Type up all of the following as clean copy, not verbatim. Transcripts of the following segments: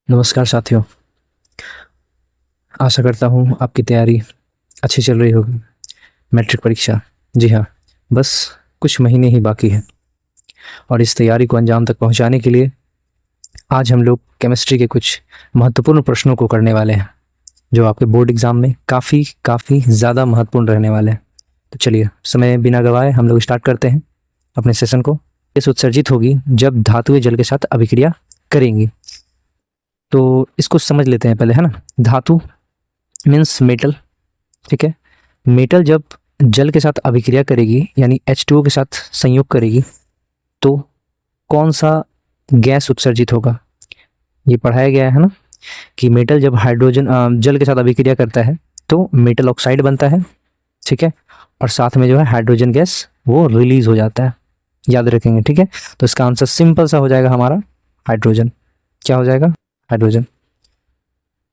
नमस्कार साथियों। आशा करता हूँ आपकी तैयारी अच्छी चल रही होगी। मैट्रिक परीक्षा, जी हाँ, बस कुछ महीने ही बाकी हैं और इस तैयारी को अंजाम तक पहुँचाने के लिए आज हम लोग केमिस्ट्री के कुछ महत्वपूर्ण प्रश्नों को करने वाले हैं, जो आपके बोर्ड एग्ज़ाम में काफ़ी ज़्यादा महत्वपूर्ण रहने वाले हैं। तो चलिए समय बिना गवाए हम लोग स्टार्ट करते हैं अपने सेशन को। गैस उत्सर्जित होगी जब धातुएं जल के साथ अभिक्रिया करेंगी। तो इसको समझ लेते हैं पहले, है ना। धातु मीन्स मेटल, ठीक है। मेटल जब जल के साथ अभिक्रिया करेगी यानी H2O के साथ संयोग करेगी तो कौन सा गैस उत्सर्जित होगा, ये पढ़ाया गया है ना कि मेटल जब हाइड्रोजन जल के साथ अभिक्रिया करता है तो मेटल ऑक्साइड बनता है, ठीक है, और साथ में जो है हाइड्रोजन गैस वो रिलीज हो जाता है, याद रखेंगे, ठीक है। तो इसका आंसर सिंपल सा हो जाएगा हमारा हाइड्रोजन। क्या हो जाएगा? हाइड्रोजन।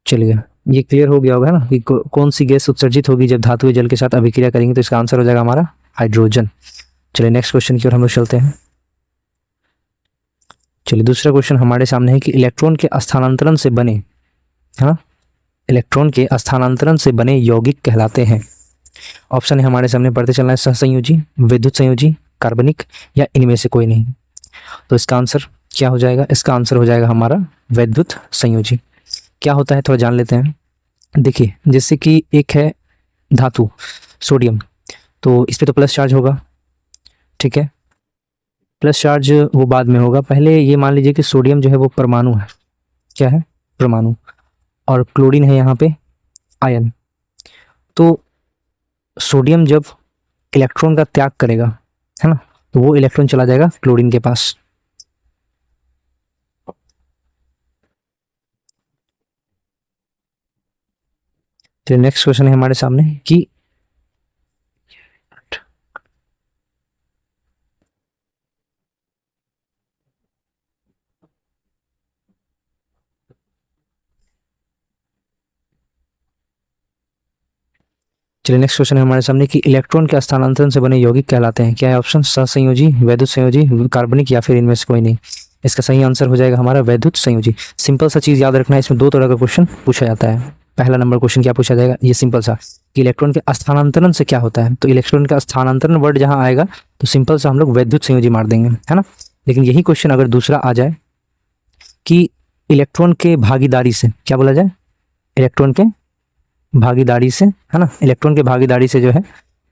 चलिए ये क्लियर हो गया होगा ना कि कौन सी गैस उत्सर्जित होगी जब धातुएं जल के साथ अभिक्रिया करेंगी, तो इसका आंसर हो जाएगा हमारा हाइड्रोजन। चलिए नेक्स्ट क्वेश्चन की ओर हम लोग चलते हैं। चलिए दूसरा क्वेश्चन हमारे सामने है कि इलेक्ट्रॉन के स्थानांतरण से बने, हाँ, इलेक्ट्रॉन के स्थानांतरण से बने यौगिक कहलाते हैं। ऑप्शन है हमारे सामने, पढ़ते चलना है। सहसंयोजी, विद्युत संयोजी, कार्बनिक या इनमें से कोई नहीं। तो इसका आंसर क्या हो जाएगा? इसका आंसर हो जाएगा हमारा विद्युत संयोजी। क्या होता है थोड़ा जान लेते हैं। देखिए जैसे कि एक है धातु सोडियम, तो इस पर तो प्लस चार्ज होगा, ठीक है। प्लस चार्ज वो बाद में होगा, पहले ये मान लीजिए कि सोडियम जो है वो परमाणु है। क्या है? परमाणु। और क्लोरीन है यहाँ पे आयन। तो सोडियम जब इलेक्ट्रॉन का त्याग करेगा, है ना, तो वो इलेक्ट्रॉन चला जाएगा क्लोरीन के पास। चलिए नेक्स्ट क्वेश्चन है हमारे सामने कि चलिए नेक्स्ट क्वेश्चन है हमारे सामने कि इलेक्ट्रॉन के स्थानांतरण से बने यौगिक कहलाते हैं। क्या है ऑप्शन? सहसंयोजी, वैद्युत संयोजी, कार्बनिक या फिर इनमें से कोई नहीं। इसका सही आंसर हो जाएगा हमारा वैद्युत संयोजी। सिंपल सा चीज याद रखना है, इसमें दो तरह का क्वेश्चन पूछा जाता है। पहला नंबर क्वेश्चन क्या पूछा जाएगा, ये सिंपल सा कि इलेक्ट्रॉन के स्थानांतरण से क्या होता है। तो इलेक्ट्रॉन का स्थानांतरण वर्ड जहां आएगा तो सिंपल सा हम लोग वैद्युत संयोजी मार देंगे, है ना। लेकिन यही क्वेश्चन अगर दूसरा आ जाए कि इलेक्ट्रॉन के भागीदारी से, क्या बोला जाए, इलेक्ट्रॉन के भागीदारी से, है ना, इलेक्ट्रॉन के भागीदारी से जो है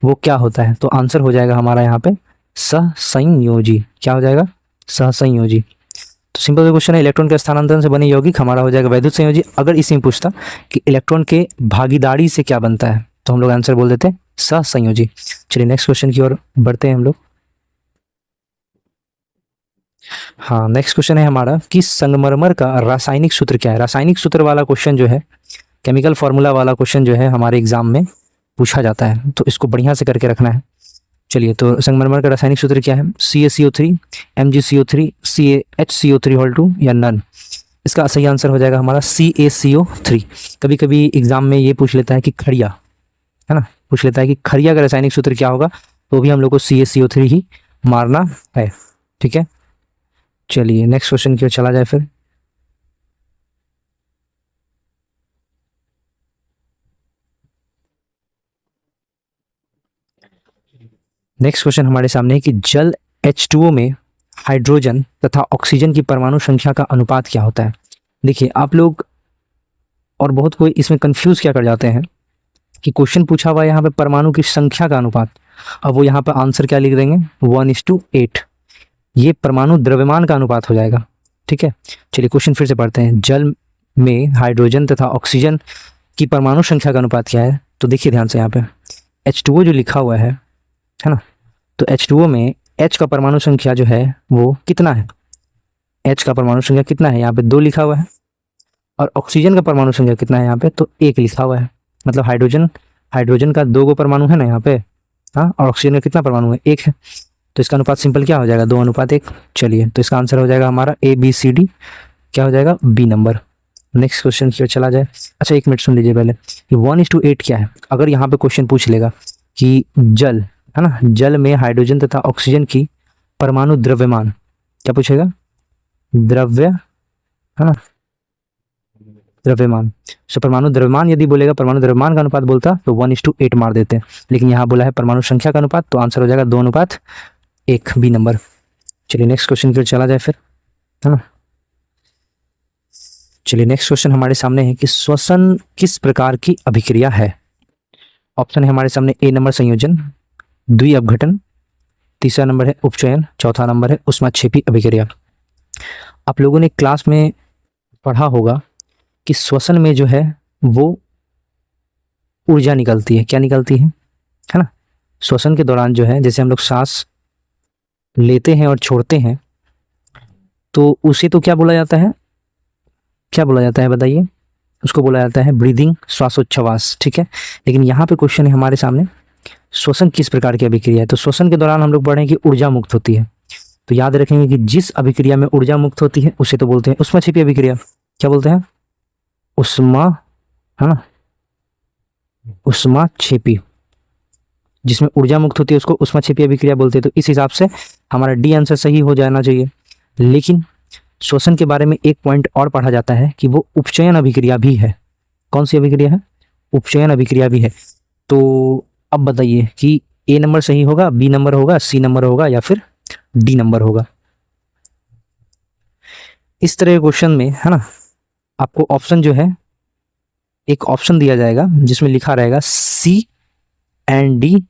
वो क्या होता है, तो आंसर हो जाएगा हमारा यहाँ पे सहसंयोजी। क्या हो जाएगा? सहसंयोजी। तो सिंपल सा क्वेश्चन है, इलेक्ट्रॉन के स्थानांतरण से बने यौगिक हमारा हो जाएगा वैद्युत संयोजी। अगर इसी में पूछता कि इलेक्ट्रॉन के भागीदारी से क्या बनता है तो हम लोग आंसर बोल देते सहसंयोजी। चलिए नेक्स्ट क्वेश्चन की ओर बढ़ते हैं हम लोग। हाँ, नेक्स्ट क्वेश्चन है हमारा कि संगमरमर का रासायनिक सूत्र क्या है। रासायनिक सूत्र वाला क्वेश्चन जो है, केमिकल फार्मूला वाला क्वेश्चन जो है हमारे एग्जाम में पूछा जाता है, तो इसको बढ़िया से करके रखना है। चलिए तो संगमरमर का रासायनिक सूत्र क्या है? CaCO3, MgCO3, CaHCO3 होल 2 या नन। इसका सही आंसर हो जाएगा हमारा CaCO3। कभी कभी एग्जाम में ये पूछ लेता है कि खड़िया, है ना, पूछ लेता है कि खड़िया का रासायनिक सूत्र क्या होगा, तो भी हम लोग को CaCO3 ही मारना है, ठीक है। चलिए नेक्स्ट क्वेश्चन की ओर चला जाए फिर। नेक्स्ट क्वेश्चन हमारे सामने है कि जल H2O में हाइड्रोजन तथा ऑक्सीजन की परमाणु संख्या का अनुपात क्या होता है। देखिए आप लोग और बहुत कोई इसमें कंफ्यूज क्या कर जाते हैं कि क्वेश्चन पूछा हुआ है यहाँ पे परमाणु की संख्या का अनुपात, अब वो यहाँ पे आंसर क्या लिख देंगे, 1:8। ये परमाणु द्रव्यमान का अनुपात हो जाएगा, ठीक है। चलिए क्वेश्चन फिर से पढ़ते हैं। जल में हाइड्रोजन तथा ऑक्सीजन की परमाणु संख्या का अनुपात क्या है, तो देखिए ध्यान से यहाँ पे H2O जो लिखा हुआ है ना, तो H2O में H का परमाणु संख्या जो है वो कितना है, H का परमाणु संख्या कितना है, यहाँ पे 2 लिखा हुआ है। और ऑक्सीजन का परमाणु संख्या कितना है यहाँ पे, तो 1 लिखा हुआ है। मतलब हाइड्रोजन हाइड्रोजन का 2 गो परमाणु है ना यहाँ पे, हाँ, और ऑक्सीजन का कितना परमाणु है, 1 है। तो इसका अनुपात सिंपल क्या हो जाएगा, 2:1। चलिए तो इसका आंसर हो जाएगा हमारा ABCD। क्या हो जाएगा? B number. नेक्स्ट क्वेश्चन की ओर चला जाए। अच्छा एक मिनट सुन लीजिए पहले कि 1:8 क्या है। अगर यहाँ पे क्वेश्चन पूछ लेगा कि जल, है ना, जल में हाइड्रोजन तथा ऑक्सीजन की परमाणु द्रव्यमान, क्या पूछेगा, द्रव्य, है ना, द्रव्यमान। सो परमाणु द्रव्यमान यदि बोलेगा, परमाणु द्रव्यमान का अनुपात बोलता तो 1:8 मार देते हैं, लेकिन यहाँ बोला है परमाणु संख्या का अनुपात, तो आंसर हो जाएगा 2:1, बी नंबर। चलिए नेक्स्ट क्वेश्चन की ओर चला जाए फिर, है ना। चलिए नेक्स्ट क्वेश्चन हमारे सामने है कि श्वसन किस प्रकार की अभिक्रिया है। ऑप्शन है हमारे सामने, ए नंबर संयोजन, द्विअपघटन, तीसरा नंबर है उपचयन, चौथा नंबर है ऊष्माक्षेपी अभिक्रिया। आप लोगों ने क्लास में पढ़ा होगा कि श्वसन में जो है वो ऊर्जा निकलती है। क्या निकलती है ना। श्वसन के दौरान जो है, जैसे हम लोग सांस लेते हैं और छोड़ते हैं, तो उसे तो क्या बोला जाता है, क्या बोला जाता है बताइए। उसको बोला जाता है ब्रीदिंग, श्वासोच्छ्वास, ठीक है। लेकिन यहाँ पे क्वेश्चन है हमारे सामने, श्वसन किस प्रकार की अभिक्रिया है। तो श्वसन के दौरान हम लोग पढ़ें कि ऊर्जा मुक्त होती है, तो याद रखेंगे कि जिस अभिक्रिया में ऊर्जा मुक्त होती है उसे तो बोलते हैं ऊष्माक्षेपी अभिक्रिया। क्या बोलते हैं, ऊष्मा, है ना, ऊष्माक्षेपी। जिसमें ऊर्जा मुक्त होती है उसको ऊष्माक्षेपी अभिक्रिया बोलते हैं। तो इस हिसाब से हमारा डी आंसर सही हो जाना चाहिए। लेकिन श्वसन के बारे में एक पॉइंट और पढ़ा जाता है कि वो उपचयन अभिक्रिया भी है। कौन सी अभिक्रिया है, उपचयन अभिक्रिया भी है। तो अब बताइए कि ए नंबर सही होगा, बी नंबर होगा, सी नंबर होगा या फिर डी नंबर होगा। इस तरह के क्वेश्चन में, है ना, आपको ऑप्शन जो है, एक ऑप्शन दिया जाएगा जिसमें लिखा रहेगा सी एंड डी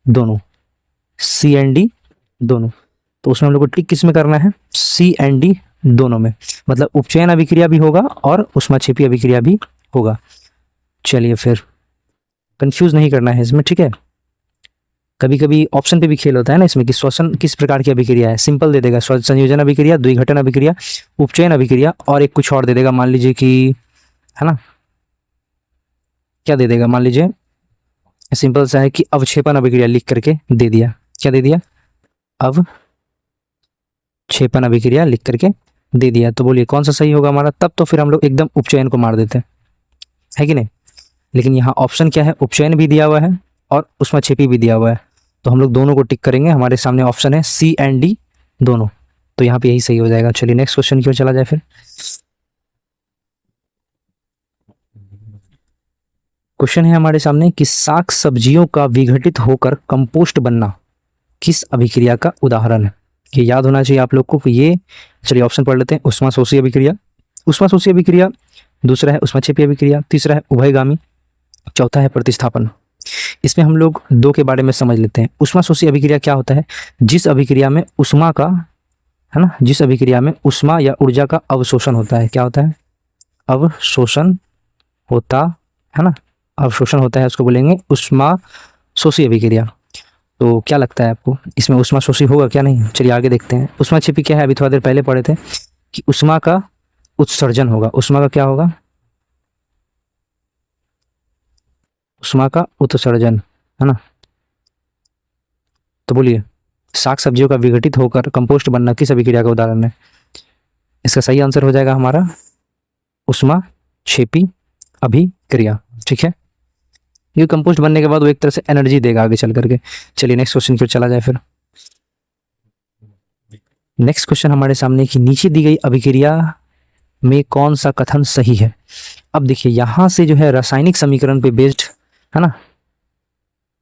दोनों, सी एंड डी दोनों। तो उसमें हम लोग को टिक किस में करना है, सी एंड डी दोनों में, मतलब उपचयन अभिक्रिया भी होगा और ऊष्माक्षेपी अभिक्रिया भी होगा। चलिए फिर, कंफ्यूज नहीं करना है इसमें, ठीक है। कभी कभी ऑप्शन पे भी खेल होता है ना इसमें कि श्वसन किस प्रकार की अभिक्रिया है। सिंपल दे देगा संयोजन अभिक्रिया, द्विघटन अभिक्रिया, उपचयन अभिक्रिया, और एक कुछ और दे देगा। मान लीजिए कि, है ना, क्या दे देगा, मान लीजिए सिंपल सा है कि अवक्षेपण अभिक्रिया लिख करके दे दिया। क्या दे दिया, अवक्षेपण अभिक्रिया लिख करके दे दिया। तो बोलिए कौन सा सही होगा हमारा। तब तो फिर हम लोग एकदम उपचयन को मार देते हैं कि नहीं। लेकिन यहाँ ऑप्शन क्या है, उपचयन भी दिया हुआ है और ऊष्माक्षेपी भी दिया हुआ है, तो हम लोग दोनों को टिक करेंगे। हमारे सामने ऑप्शन है सी एंड डी दोनों, तो यहाँ पे यही सही हो जाएगा। चलिए नेक्स्ट क्वेश्चन की ओर चला जाए फिर। क्वेश्चन है हमारे सामने कि साग सब्जियों का विघटित होकर कंपोस्ट बनना किस अभिक्रिया का उदाहरण है। ये याद होना चाहिए आप लोग को कि ये, चलिए ऑप्शन पढ़ लेते हैं। ऊष्माशोषी अभिक्रिया, ऊष्माशोषी अभिक्रिया, दूसरा है ऊष्माक्षेपी अभिक्रिया, तीसरा है उभयगामी, चौथा है प्रतिस्थापन। इसमें हम लोग दो के बारे में समझ लेते हैं। ऊष्माशोषी अभिक्रिया क्या होता है, जिस अभिक्रिया में ऊष्मा का, है ना, जिस अभिक्रिया में ऊष्मा या ऊर्जा का अवशोषण होता है। क्या होता है, अवशोषण होता है ना, अवशोषण होता है, उसको बोलेंगे ऊष्माशोषी अभिक्रिया। तो क्या लगता है आपको, इसमें ऊष्माशोषी होगा क्या नहीं। चलिए आगे देखते हैं। ऊष्माक्षेपी क्या है, अभी थोड़ा देर पहले पढ़े थे कि ऊष्मा का उत्सर्जन होगा। ऊष्मा का क्या होगा, ऊष्मा का उत्सर्जन, है ना। तो बोलिए साग सब्जियों का विघटित होकर कंपोस्ट बनना किस अभिक्रिया का उदाहरण है। इसका सही आंसर हो जाएगा हमारा ऊष्माक्षेपी अभिक्रिया, ठीक है। ये कंपोस्ट बनने के बाद वो एक तरह से एनर्जी देगा आगे चल करके। चलिए नेक्स्ट क्वेश्चन की ओर चला जाए फिर। नेक्स्ट क्वेश्चन हमारे सामने कि नीचे दी गई अभिक्रिया में कौन सा कथन सही है। अब देखिए यहाँ से जो है रासायनिक समीकरण पे बेस्ड, है ना,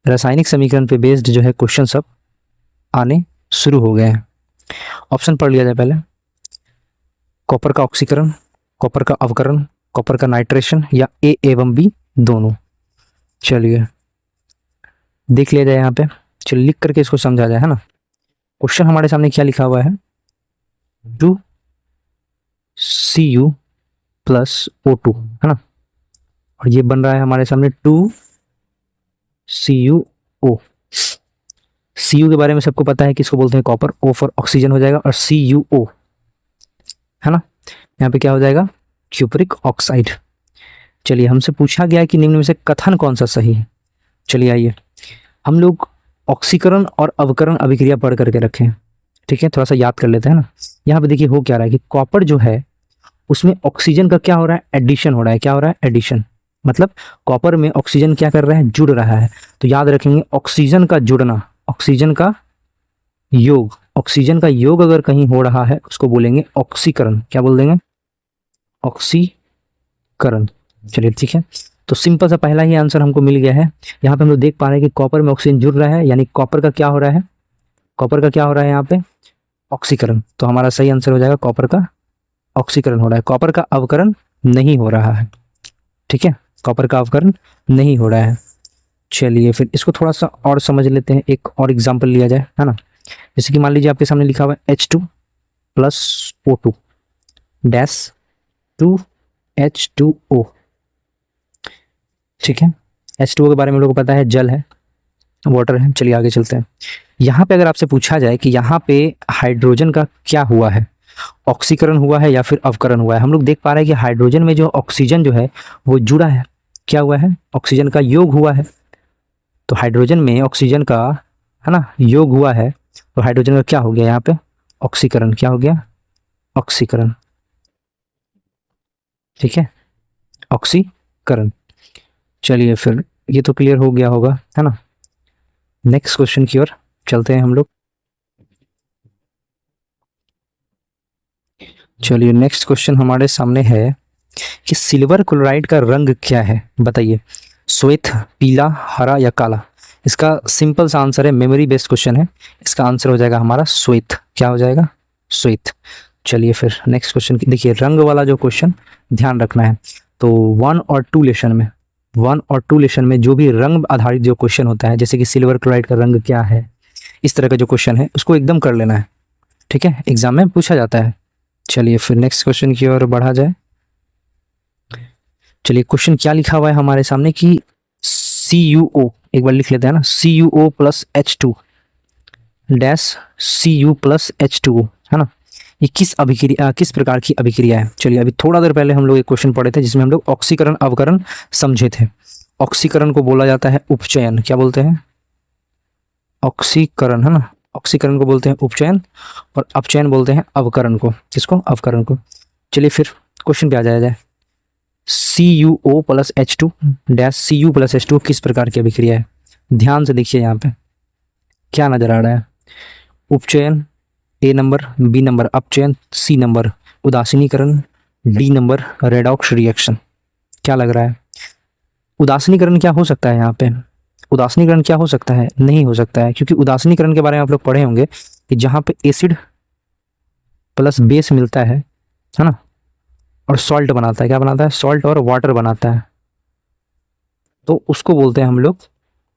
रासायनिक समीकरण पे बेस्ड जो है क्वेश्चन सब आने शुरू हो गए हैं। ऑप्शन पढ़ लिया जाए पहले। कॉपर का ऑक्सीकरण, कॉपर का अवकरण, कॉपर का नाइट्रेशन या ए एवं बी दोनों। चलिए देख लिया जाए यहाँ पे, चलिए लिख करके इसको समझा जाए, है ना। क्वेश्चन हमारे सामने क्या लिखा हुआ है, 2Cu प्लस O2, है ना, और ये बन रहा है हमारे सामने 2CuO। Cu के बारे में सबको पता है कि इसको बोलते हैं कॉपर, O फॉर ऑक्सीजन हो जाएगा और CuO, है ना। यहाँ पे क्या हो जाएगा, क्यूपरिक ऑक्साइड। चलिए हमसे पूछा गया है कि निम्न में से कथन कौन सा सही है। चलिए आइए हम लोग ऑक्सीकरण और अवकरण अभिक्रिया पढ़ करके रखें, ठीक है, थोड़ा सा याद कर लेते हैं ना। यहाँ पे देखिए हो क्या रहा है कि कॉपर जो है उसमें ऑक्सीजन का क्या हो रहा है, एडिशन हो रहा है। क्या हो रहा है, एडिशन, मतलब कॉपर में ऑक्सीजन क्या कर रहा है, जुड़ रहा है। तो याद रखेंगे ऑक्सीजन का जुड़ना, ऑक्सीजन का योग, ऑक्सीजन का योग अगर कहीं हो रहा है उसको बोलेंगे ऑक्सीकरण। क्या बोल देंगे, ऑक्सीकरण, करण। चलिए ठीक है, तो सिंपल सा पहला ही आंसर हमको मिल गया है। यहाँ पे हम लोग देख पा रहे हैं कि कॉपर में ऑक्सीजन जुड़ रहा है, यानी कॉपर का क्या हो रहा है, कॉपर का क्या हो रहा है यहाँ पे, ऑक्सीकरण। तो हमारा सही आंसर हो जाएगा कॉपर का ऑक्सीकरण हो रहा है, कॉपर का अवकरण नहीं हो रहा है। ठीक है, कॉपर का अवकरण नहीं हो रहा है। चलिए फिर इसको थोड़ा सा और समझ लेते हैं, एक और एग्जाम्पल लिया जाए, है ना। जैसे कि मान लीजिए आपके सामने लिखा हुआ है H2 plus O2 dash 2H2O। ठीक है, H2O के बारे में लोगों को पता है, जल है, वाटर है। चलिए आगे चलते हैं। यहाँ पे अगर आपसे पूछा जाए कि यहाँ पे हाइड्रोजन का क्या हुआ है, ऑक्सीकरण हुआ है या फिर अवकरण हुआ है, हम लोग देख पा रहे हैं कि हाइड्रोजन में जो ऑक्सीजन जो है वो जुड़ा है, क्या हुआ है, ऑक्सीजन का योग हुआ है। तो हाइड्रोजन में ऑक्सीजन का, है ना, योग हुआ है, तो हाइड्रोजन का क्या हो गया यहाँ पे, ऑक्सीकरण। क्या हो गया, ऑक्सीकरण। ठीक है, ऑक्सीकरण। चलिए फिर ये तो क्लियर हो गया होगा, है ना। नेक्स्ट क्वेश्चन की ओर चलते हैं हम लोग। चलिए नेक्स्ट क्वेश्चन हमारे सामने है कि सिल्वर क्लोराइड का रंग क्या है, बताइए, श्वेत, पीला, हरा या काला। इसका सिंपल सा आंसर है, मेमोरी बेस्ड क्वेश्चन है, इसका आंसर हो जाएगा हमारा श्वेत। क्या हो जाएगा, श्वेत। चलिए फिर नेक्स्ट क्वेश्चन देखिए, रंग वाला जो क्वेश्चन ध्यान रखना है। तो 1 और 2 लेशन में, 1 और 2 लेशन में जो भी रंग आधारित जो क्वेश्चन होता है, जैसे कि सिल्वर क्लोराइड का रंग क्या है, इस तरह का जो क्वेश्चन है उसको एकदम कर लेना है। ठीक है, एग्जाम में पूछा जाता है। चलिए फिर नेक्स्ट क्वेश्चन की ओर बढ़ा जाए। चलिए क्वेश्चन क्या लिखा हुआ है हमारे सामने कि CuO, एक बार लिख लेते हैं ना, CuO plus H2 dash Cu plus H2O, है ना, ये किस अभिक्रिया, किस प्रकार की अभिक्रिया है। चलिए अभी थोड़ा देर पहले हम लोग एक क्वेश्चन पढ़े थे जिसमें हम लोग ऑक्सीकरण अवकरण समझे थे। ऑक्सीकरण को बोला जाता है उपचयन, क्या बोलते हैं, ऑक्सीकरण, है ना, ऑक्सीकरण को बोलते हैं उपचयन, और अपचयन बोलते हैं अवकरण को। किसको, अवकरण को। चलिए फिर क्वेश्चन पे आ जाया जाए। CuO plus H2 dash Cu plus H2 किस प्रकार की अभिक्रिया है, ध्यान से देखिए यहाँ पे क्या नजर आ रहा है, उपचयन A नंबर, B नंबर अपचयन, C नंबर उदासीनीकरण, D नंबर रेडॉक्स रिएक्शन। क्या लग रहा है, उदासीनीकरण क्या हो सकता है यहाँ पे, उदासीनीकरण क्या हो सकता है, नहीं हो सकता है, क्योंकि उदासीनीकरण के बारे में आप लोग पढ़े होंगे कि जहाँ पे एसिड प्लस बेस मिलता है ना, और सॉल्ट बनाता है, क्या बनाता है, सॉल्ट और वाटर बनाता है, तो उसको बोलते हैं हम लोग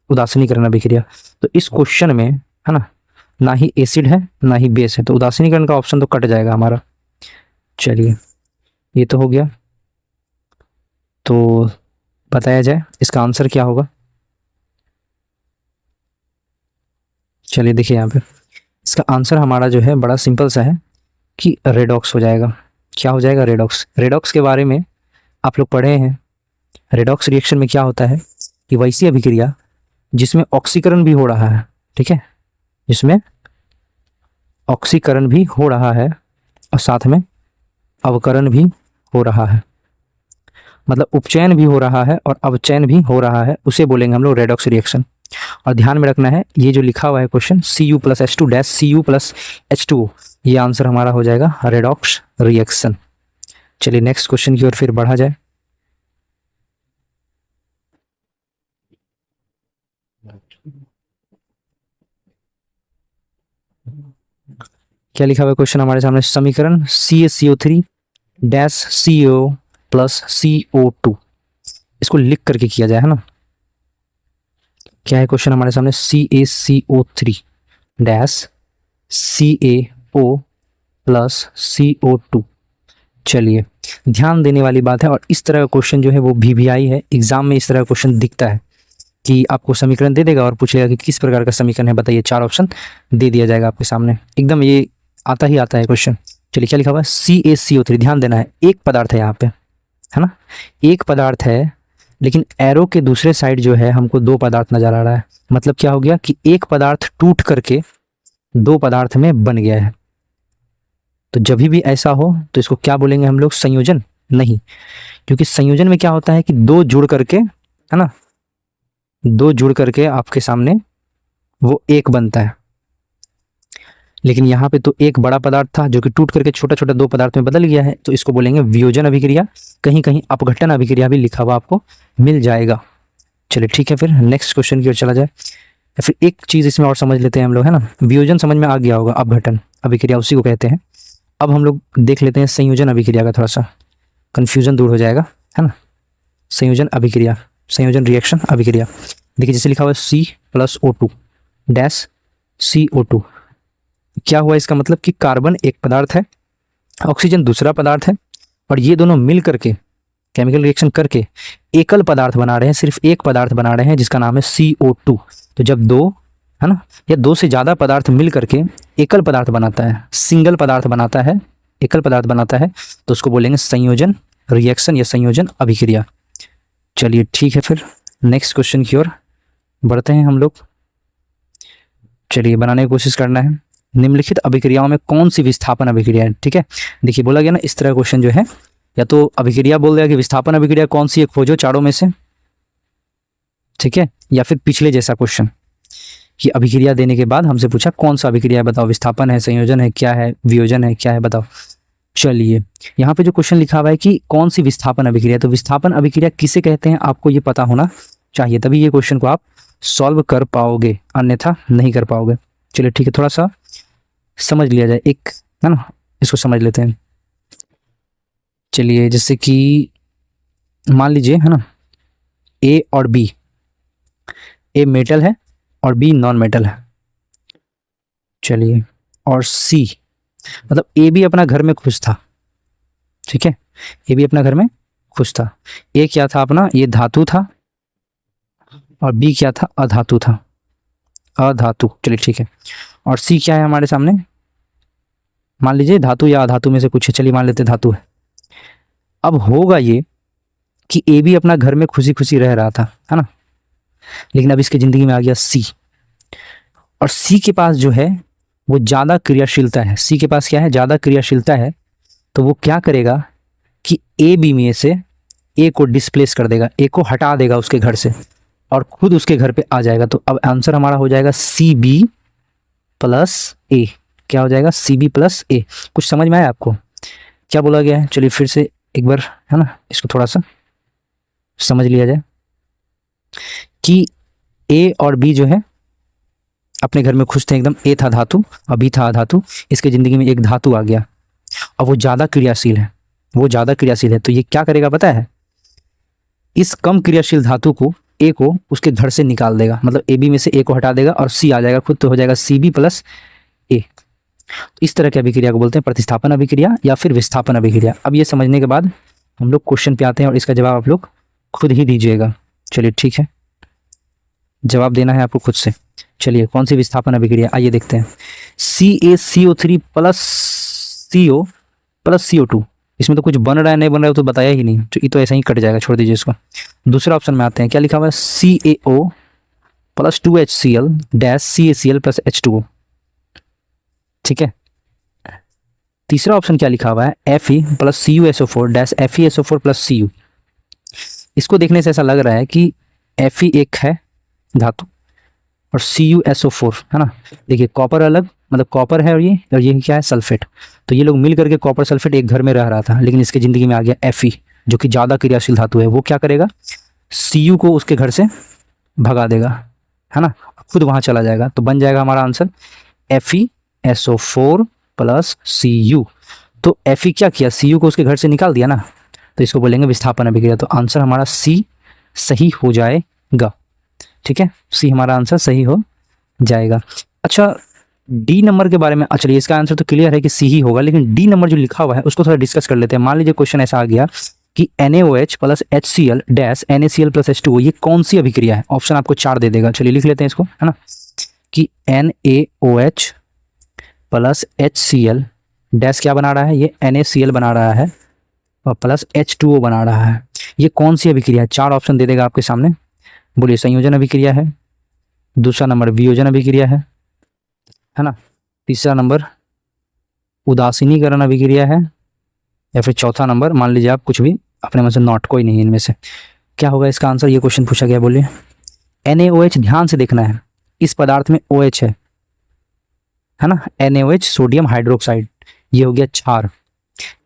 उदासीनीकरण अभिक्रिया। तो इस क्वेश्चन में, है ना ही एसिड है ना ही बेस है, तो उदासीनीकरण का ऑप्शन तो कट जाएगा हमारा। चलिए ये तो हो गया, तो बताया जाए इसका आंसर क्या होगा। चलिए देखिए यहाँ पे इसका आंसर हमारा जो है बड़ा सिंपल सा है कि रेडॉक्स हो जाएगा। क्या हो जाएगा, रेडॉक्स। रेडॉक्स के बारे में आप लोग पढ़े हैं, रेडॉक्स रिएक्शन में क्या होता है कि वैसी अभिक्रिया जिसमें ऑक्सीकरण भी हो रहा है, ठीक है, जिसमें ऑक्सीकरण भी हो रहा है और साथ में अवकरण भी हो रहा है, मतलब उपचयन भी हो रहा है और अवचयन भी हो रहा है, उसे बोलेंगे हम लोग रेडॉक्स रिएक्शन। और ध्यान में रखना है ये जो लिखा हुआ है question Cu plus H2 dash Cu plus H2O, ये आंसर हमारा हो जाएगा रेडॉक्स रिएक्शन। चलिए नेक्स्ट क्वेश्चन की ओर फिर बढ़ा जाए। क्या लिखा हुआ है क्वेश्चन हमारे सामने, समीकरण CaCO3 dash CO plus CO2, इसको लिख करके किया जाए, है ना। क्या है क्वेश्चन हमारे सामने, CaCO3 dash CaO plus CO2। चलिए ध्यान देने वाली बात है, और इस तरह का क्वेश्चन जो है वो VVI है, एग्जाम में इस तरह का क्वेश्चन दिखता है कि आपको समीकरण दे देगा और पूछेगा कि किस प्रकार का समीकरण है, बताइए, 4 ऑप्शन दे दिया जाएगा आपके सामने, एकदम ये आता ही आता है क्वेश्चन। चलिए क्या लिखा हुआ है, CaCO3, ध्यान देना है, एक पदार्थ है यहाँ पे, है ना, एक पदार्थ है, लेकिन एरो के दूसरे साइड जो है हमको 2 पदार्थ नजर आ रहा है। मतलब क्या हो गया कि एक पदार्थ टूट करके 2 पदार्थ में बन गया है। तो जब भी ऐसा हो तो इसको क्या बोलेंगे हम लोग, संयोजन नहीं, क्योंकि संयोजन में क्या होता है कि 2 जुड़ करके, है ना, 2 जुड़ करके आपके सामने वो एक बनता है। लेकिन यहाँ पे तो एक बड़ा पदार्थ था जो कि टूट करके छोटा छोटा दो पदार्थ में बदल गया है, तो इसको बोलेंगे वियोजन अभिक्रिया। कहीं कहीं अपघटन अभिक्रिया भी लिखा हुआ आपको मिल जाएगा। चलिए ठीक है, फिर नेक्स्ट क्वेश्चन की ओर चला जाए। या फिर एक चीज़ इसमें और समझ लेते हैं हम लोग, है ना। वियोजन समझ में आ गया होगा, अपघटन अभिक्रिया उसी को कहते हैं। अब हम लोग देख लेते हैं संयोजन अभिक्रिया का, थोड़ा सा कन्फ्यूजन दूर हो जाएगा, है ना। संयोजन अभिक्रिया, संयोजन रिएक्शन अभिक्रिया। देखिए जैसे लिखा हुआ है C+O2 डैश CO2। क्या हुआ इसका मतलब कि कार्बन एक पदार्थ है, ऑक्सीजन दूसरा पदार्थ है, और ये दोनों मिल करके केमिकल रिएक्शन करके एकल पदार्थ बना रहे हैं, सिर्फ एक पदार्थ बना रहे हैं जिसका नाम है CO2। तो जब दो, है ना, या दो से ज़्यादा पदार्थ मिल करके एकल पदार्थ बनाता है, सिंगल पदार्थ बनाता है, एकल पदार्थ बनाता है, तो उसको बोलेंगे संयोजन रिएक्शन या संयोजन अभिक्रिया। चलिए ठीक है, फिर नेक्स्ट क्वेश्चन की ओर बढ़ते हैं हम लोग। चलिए बनाने की कोशिश करना है। निम्नलिखित अभिक्रियाओं में कौन सी विस्थापन अभिक्रिया है? ठीक है, देखिए बोला गया ना इस तरह क्वेश्चन जो है, या तो अभिक्रिया बोल दिया कि विस्थापन अभिक्रिया कौन सी है खोजो चारों में से, ठीक है, या फिर पिछले जैसा क्वेश्चन कि अभिक्रिया देने के बाद हमसे पूछा कौन सा अभिक्रिया है, बताओ, विस्थापन है, संयोजन है, क्या है, वियोजन है, क्या है, बताओ। चलिए यहाँ पे जो क्वेश्चन लिखा हुआ है कि कौन सी विस्थापन अभिक्रिया, तो विस्थापन अभिक्रिया किसे कहते हैं आपको ये पता होना चाहिए, तभी ये क्वेश्चन को आप सॉल्व कर पाओगे, अन्यथा नहीं कर पाओगे। चलिए ठीक है, थोड़ा सा समझ लिया जाए, एक है ना, इसको समझ लेते हैं। चलिए जैसे कि मान लीजिए, है ना, ए और बी, ए मेटल है और बी नॉन मेटल है। चलिए, और सी मतलब ए भी अपना घर में खुश था, ठीक है, ए भी अपना घर में खुश था। ए क्या था अपना, ये धातु था, और बी क्या था, अधातु था, अधातु। चलिए ठीक है, और सी क्या है हमारे सामने, मान लीजिए धातु या अधातु में से कुछ है, चलिए मान लेते धातु है। अब होगा ये कि ए भी अपना घर में खुशी खुशी रह रहा था, है ना, लेकिन अब इसकी ज़िंदगी में आ गया सी, और सी के पास जो है वो ज़्यादा क्रियाशीलता है। सी के पास क्या है, ज़्यादा क्रियाशीलता है, तो वो क्या करेगा कि ए बी में से ए को डिस्प्लेस कर देगा, ए को हटा देगा उसके घर से, और खुद उसके घर पे आ जाएगा। तो अब आंसर हमारा हो जाएगा CB प्लस ए। क्या हो जाएगा, CB प्लस ए। कुछ समझ में आया आपको क्या बोला गया है? चलिए फिर से एक बार, है ना, इसको थोड़ा सा समझ लिया जाए कि ए और बी जो है अपने घर में खुश थे एकदम। ए था धातु और बी था अधातु। इसके ज़िंदगी में एक धातु आ गया और वो ज़्यादा क्रियाशील है, वो ज़्यादा क्रियाशील है। तो ये क्या करेगा पता है, इस कम क्रियाशील धातु को, ए को, उसके घर से निकाल देगा, मतलब ए बी में से ए को हटा देगा और सी आ जाएगा खुद, तो हो जाएगा CB प्लस ए। इस तरह की अभिक्रिया को बोलते हैं प्रतिस्थापन अभिक्रिया या फिर विस्थापन अभिक्रिया। अब ये समझने के बाद हम लोग क्वेश्चन पे आते हैं और इसका जवाब आप लोग खुद ही दीजिएगा। चलिए ठीक है, जवाब देना है आपको खुद से। चलिए कौन सी विस्थापन अभिक्रिया, आइए देखते हैं। CaCO3 plus CO plus CO2, इसमें तो कुछ बन रहा है नहीं बन रहा है तो बताया ही नहीं, तो ये तो ऐसा ही कट जाएगा, छोड़ दीजिए इसको। दूसरा ऑप्शन में आते हैं, क्या लिखा हुआ है, CaO plus 2HCl dash CaCl plus H2O, ठीक है। तीसरा ऑप्शन क्या लिखा हुआ है, Fe plus CuSO4 dash FeSO4 plus Cu। इसको देखने से ऐसा लग रहा है कि Fe एक है धातु और CuSO4, है ना। देखिए कॉपर अलग, मतलब कॉपर है, और ये क्या है, सल्फेट। तो ये लोग मिल करके कॉपर सल्फेट एक घर में रह रहा था, लेकिन इसके ज़िंदगी में आ गया Fe जो कि ज़्यादा क्रियाशील धातु है। वो क्या करेगा, Cu को उसके घर से भगा देगा, है ना, खुद वहाँ चला जाएगा। तो बन जाएगा हमारा आंसर FeSO4 प्लस Cu। तो Fe क्या किया, Cu को उसके घर से निकाल दिया ना, तो इसको बोलेंगे विस्थापन अभिक्रिया। तो आंसर हमारा C सही हो जाएगा, ठीक है, C हमारा आंसर सही हो जाएगा। अच्छा, डी नंबर के बारे में, चलिए इसका आंसर तो क्लियर है कि C ही होगा, लेकिन डी नंबर जो लिखा हुआ है उसको थोड़ा डिस्कस कर लेते हैं। मान लीजिए क्वेश्चन ऐसा आ गया कि NaOH plus HCl dash NaCl plus H2O, ये कौन सी अभिक्रिया है? ऑप्शन आपको 4 दे देगा। चलिए लिख लेते हैं इसको, है ना, कि NaOH प्लस HCl डैश क्या बना रहा है, ये NaCl बना रहा है और प्लस H2O बना रहा है। ये कौन सी अभिक्रिया है? 4 ऑप्शन दे देगा आपके सामने। बोलिए, संयोजन अभिक्रिया है, दूसरा नंबर वियोजन अभिक्रिया है ना, तीसरा नंबर उदासीनीकरण अभिक्रिया है, या फिर चौथा नंबर मान लीजिए आप कुछ भी अपने मन से, नॉट, कोई नहीं इनमें से। क्या होगा इसका आंसर? ये क्वेश्चन पूछा गया। बोलिए, NaOH, ध्यान से देखना है, इस पदार्थ में OH है है ना, NaOH सोडियम हाइड्रोक्साइड ये हो गया क्षार,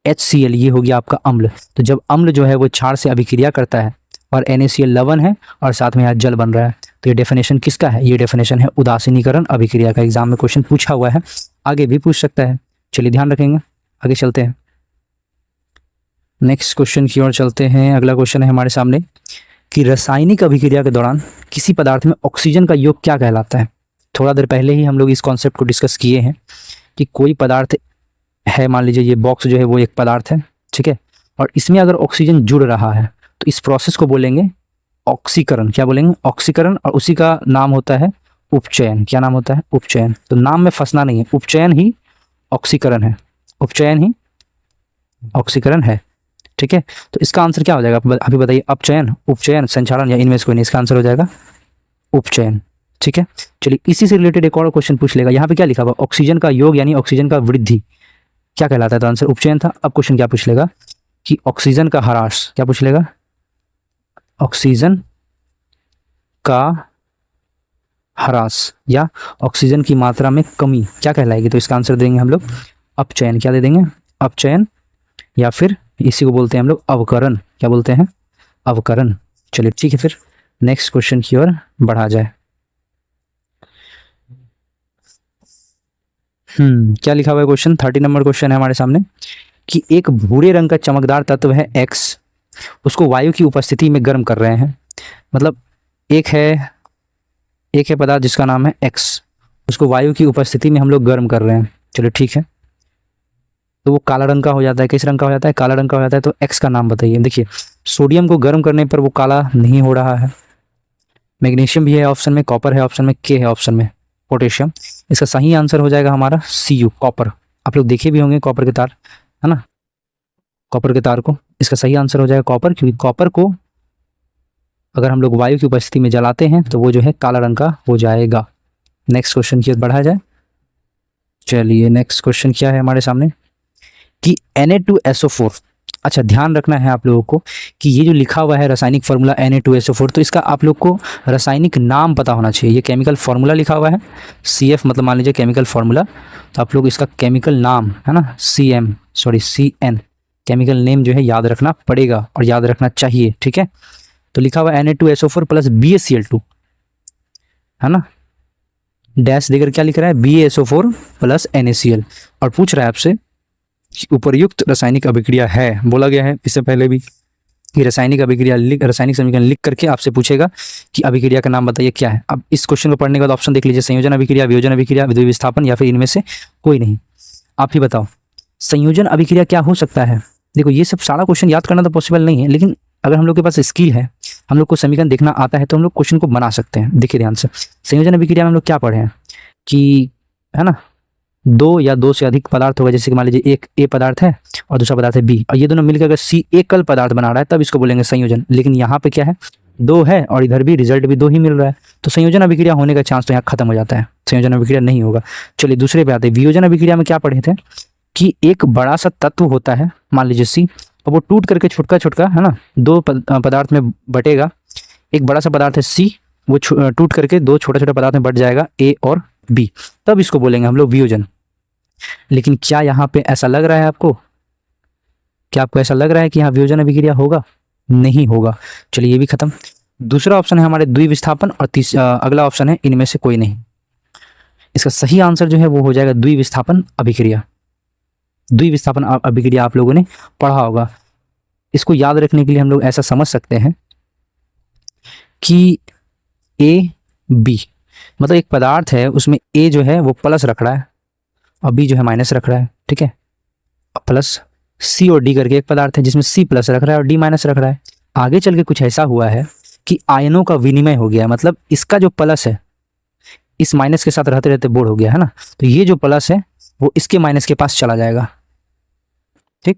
HCl ये हो गया आपका अम्ल। तो जब अम्ल जो है वो क्षार से अभिक्रिया करता है और NaCl लवण है और साथ में यहाँ जल बन रहा है, तो ये डेफिनेशन किसका है, ये डेफिनेशन है उदासीनीकरण अभिक्रिया का। एग्जाम में क्वेश्चन पूछा हुआ है, आगे भी पूछ सकता है। चलिए ध्यान रखेंगे, आगे चलते हैं, नेक्स्ट क्वेश्चन की ओर चलते हैं। अगला क्वेश्चन है हमारे सामने कि रासायनिक अभिक्रिया के दौरान किसी पदार्थ में ऑक्सीजन का योग क्या कहलाता है। थोड़ा देर पहले ही हम लोग इस कॉन्सेप्ट को डिस्कस किए हैं कि कोई पदार्थ है, मान लीजिए ये बॉक्स जो है वो एक पदार्थ है, ठीक है, और इसमें अगर ऑक्सीजन जुड़ रहा है तो इस प्रोसेस को बोलेंगे ऑक्सीकरण। क्या बोलेंगे, ऑक्सीकरण, और उसी का नाम होता है उपचयन। क्या नाम होता है, उपचयन। तो नाम में फंसना नहीं है, उपचयन ही ऑक्सीकरण है, उपचयन ही ऑक्सीकरण है, ठीक है। तो इसका आंसर क्या हो जाएगा अभी बताइए, अपचयन, उपचयन, संचारण या इनमें से कोई नहीं, इसका आंसर हो जाएगा उपचयन, ठीक है। चलिए इसी से रिलेटेड एक और क्वेश्चन पूछ लेगा। यहाँ पे क्या लिखा हुआ, ऑक्सीजन का योग यानी ऑक्सीजन का वृद्धि क्या कहलाता है, तो आंसर उपचयन था। अब क्वेश्चन क्या पूछ लेगा कि ऑक्सीजन का ह्रास, क्या पूछ लेगा, ऑक्सीजन का ह्रास या ऑक्सीजन की मात्रा में कमी क्या कहलाएगी, तो इसका आंसर देंगे हम लोग अपचयन। क्या दे देंगे, अपचयन, या फिर इसी को बोलते हैं हम लोग अवकरण। क्या बोलते हैं, अवकरण। चलिए ठीक है, फिर नेक्स्ट क्वेश्चन की ओर बढ़ा जाए। क्या लिखा हुआ है क्वेश्चन, 30 नंबर क्वेश्चन है हमारे सामने कि एक भूरे रंग का चमकदार तत्व है X, उसको वायु की उपस्थिति में गर्म कर रहे हैं। मतलब एक है पदार्थ जिसका नाम है X, उसको वायु की उपस्थिति में हम लोग गर्म कर रहे हैं। चलो ठीक है, तो वो काला रंग का हो जाता है, किस रंग का हो जाता है, काला रंग का हो जाता है। तो X का नाम बताइए। देखिए सोडियम को गर्म करने पर वो काला नहीं हो रहा है, मैग्नीशियम भी है ऑप्शन में, कॉपर है ऑप्शन में, के है ऑप्शन में, पोटेशियम। इसका सही आंसर हो जाएगा हमारा Cu, कॉपर। आप लोग देखे भी होंगे कॉपर के तार, है ना, कॉपर के तार को। इसका सही आंसर हो जाएगा कॉपर, क्योंकि कॉपर को अगर हम लोग वायु की उपस्थिति में जलाते हैं तो वो जो है काला रंग का हो जाएगा। नेक्स्ट क्वेश्चन की ओर बढ़ा जाए। चलिए नेक्स्ट क्वेश्चन क्या है हमारे सामने कि Na2SO4। अच्छा ध्यान रखना है आप लोगों को कि ये जो लिखा हुआ है रासायनिक फार्मूला Na2SO4, तो इसका आप लोग को रासायनिक नाम पता होना चाहिए। ये केमिकल फार्मूला लिखा हुआ है CF, मतलब मान लीजिए केमिकल फार्मूला, तो आप लोग इसका केमिकल नाम है ना CN केमिकल नेम जो है याद रखना पड़ेगा और याद रखना चाहिए, ठीक है। तो लिखा हुआ Na2SO4 प्लस BaCl2, है ना, डैश देकर क्या लिख रहा है, BaSO4 प्लस NaCl, और पूछ रहा है आपसे उपर्युक्त रासायनिक अभिक्रिया है। बोला गया है इससे पहले भी कि रासायनिक अभिक्रिया रासायनिक समीकरण लिख करके आपसे पूछेगा कि अभिक्रिया का नाम बताइए क्या है। अब इस क्वेश्चन को पढ़ने के बाद ऑप्शन देख लीजिए, संयोजन अभिक्रिया, वियोजन अभिक्रिया, विद्युत विस्थापन, या फिर इनमें से कोई नहीं। आप ही बताओ संयोजन अभिक्रिया क्या हो सकता है। देखो ये सब सारा क्वेश्चन याद करना तो पॉसिबल नहीं है, लेकिन अगर हम लोग के पास स्किल है, हम लोग को समीकरण देखना आता है, तो हम लोग क्वेश्चन को बना सकते हैं। देखिए ध्यान से, संयोजन अभिक्रिया में हम लोग क्या पढ़े हैं कि, है ना, दो या दो से अधिक पदार्थ होगा। जैसे कि मान लीजिए एक A पदार्थ है और दूसरा पदार्थ है B, और ये दोनों मिलकर अगर C एकल पदार्थ बना रहा है तब इसको बोलेंगे संयोजन। लेकिन यहाँ पे क्या है, दो है और इधर भी रिजल्ट भी दो ही मिल रहा है, तो संयोजन अभिक्रिया होने का चांस तो यहाँ खत्म हो जाता है, संयोजन अभिक्रिया नहीं होगा। चलिए दूसरे पे आते हैं। वियोजन अभिक्रिया में क्या पढ़े थे कि एक बड़ा सा तत्व होता है, मान लीजिए C, और वो टूट करके छोटा है ना, दो पदार्थ में बटेगा। एक बड़ा सा पदार्थ है C, वो टूट करके दो छोटे पदार्थ में बट जाएगा A और B, तब इसको बोलेंगे हम लोग वियोजन। लेकिन क्या यहाँ पे ऐसा लग रहा है आपको, क्या आपको ऐसा लग रहा है कि यहाँ वियोजन अभिक्रिया होगा? नहीं होगा। चलिए ये भी खत्म। दूसरा ऑप्शन है हमारे द्विविस्थापन, और अगला ऑप्शन है इनमें से कोई नहीं। इसका सही आंसर जो है वो हो जाएगा द्विविस्थापन अभिक्रिया। द्विविस्थापन अभिक्रिया आप लोगों ने पढ़ा होगा। इसको याद रखने के लिए हम लोग ऐसा समझ सकते हैं कि AB, मतलब एक पदार्थ है उसमें A जो है वो प्लस रख रहा है और B जो है माइनस रख रहा है, ठीक है। प्लस C और D करके एक पदार्थ है जिसमें C प्लस रख रहा है और D माइनस रख रहा है। आगे चल के कुछ ऐसा हुआ है कि आयनों का विनिमय हो गया, मतलब इसका जो प्लस है इस माइनस के साथ रहते रहते बोर हो गया, है ना, तो ये जो प्लस है वो इसके माइनस के पास चला जाएगा, ठीक,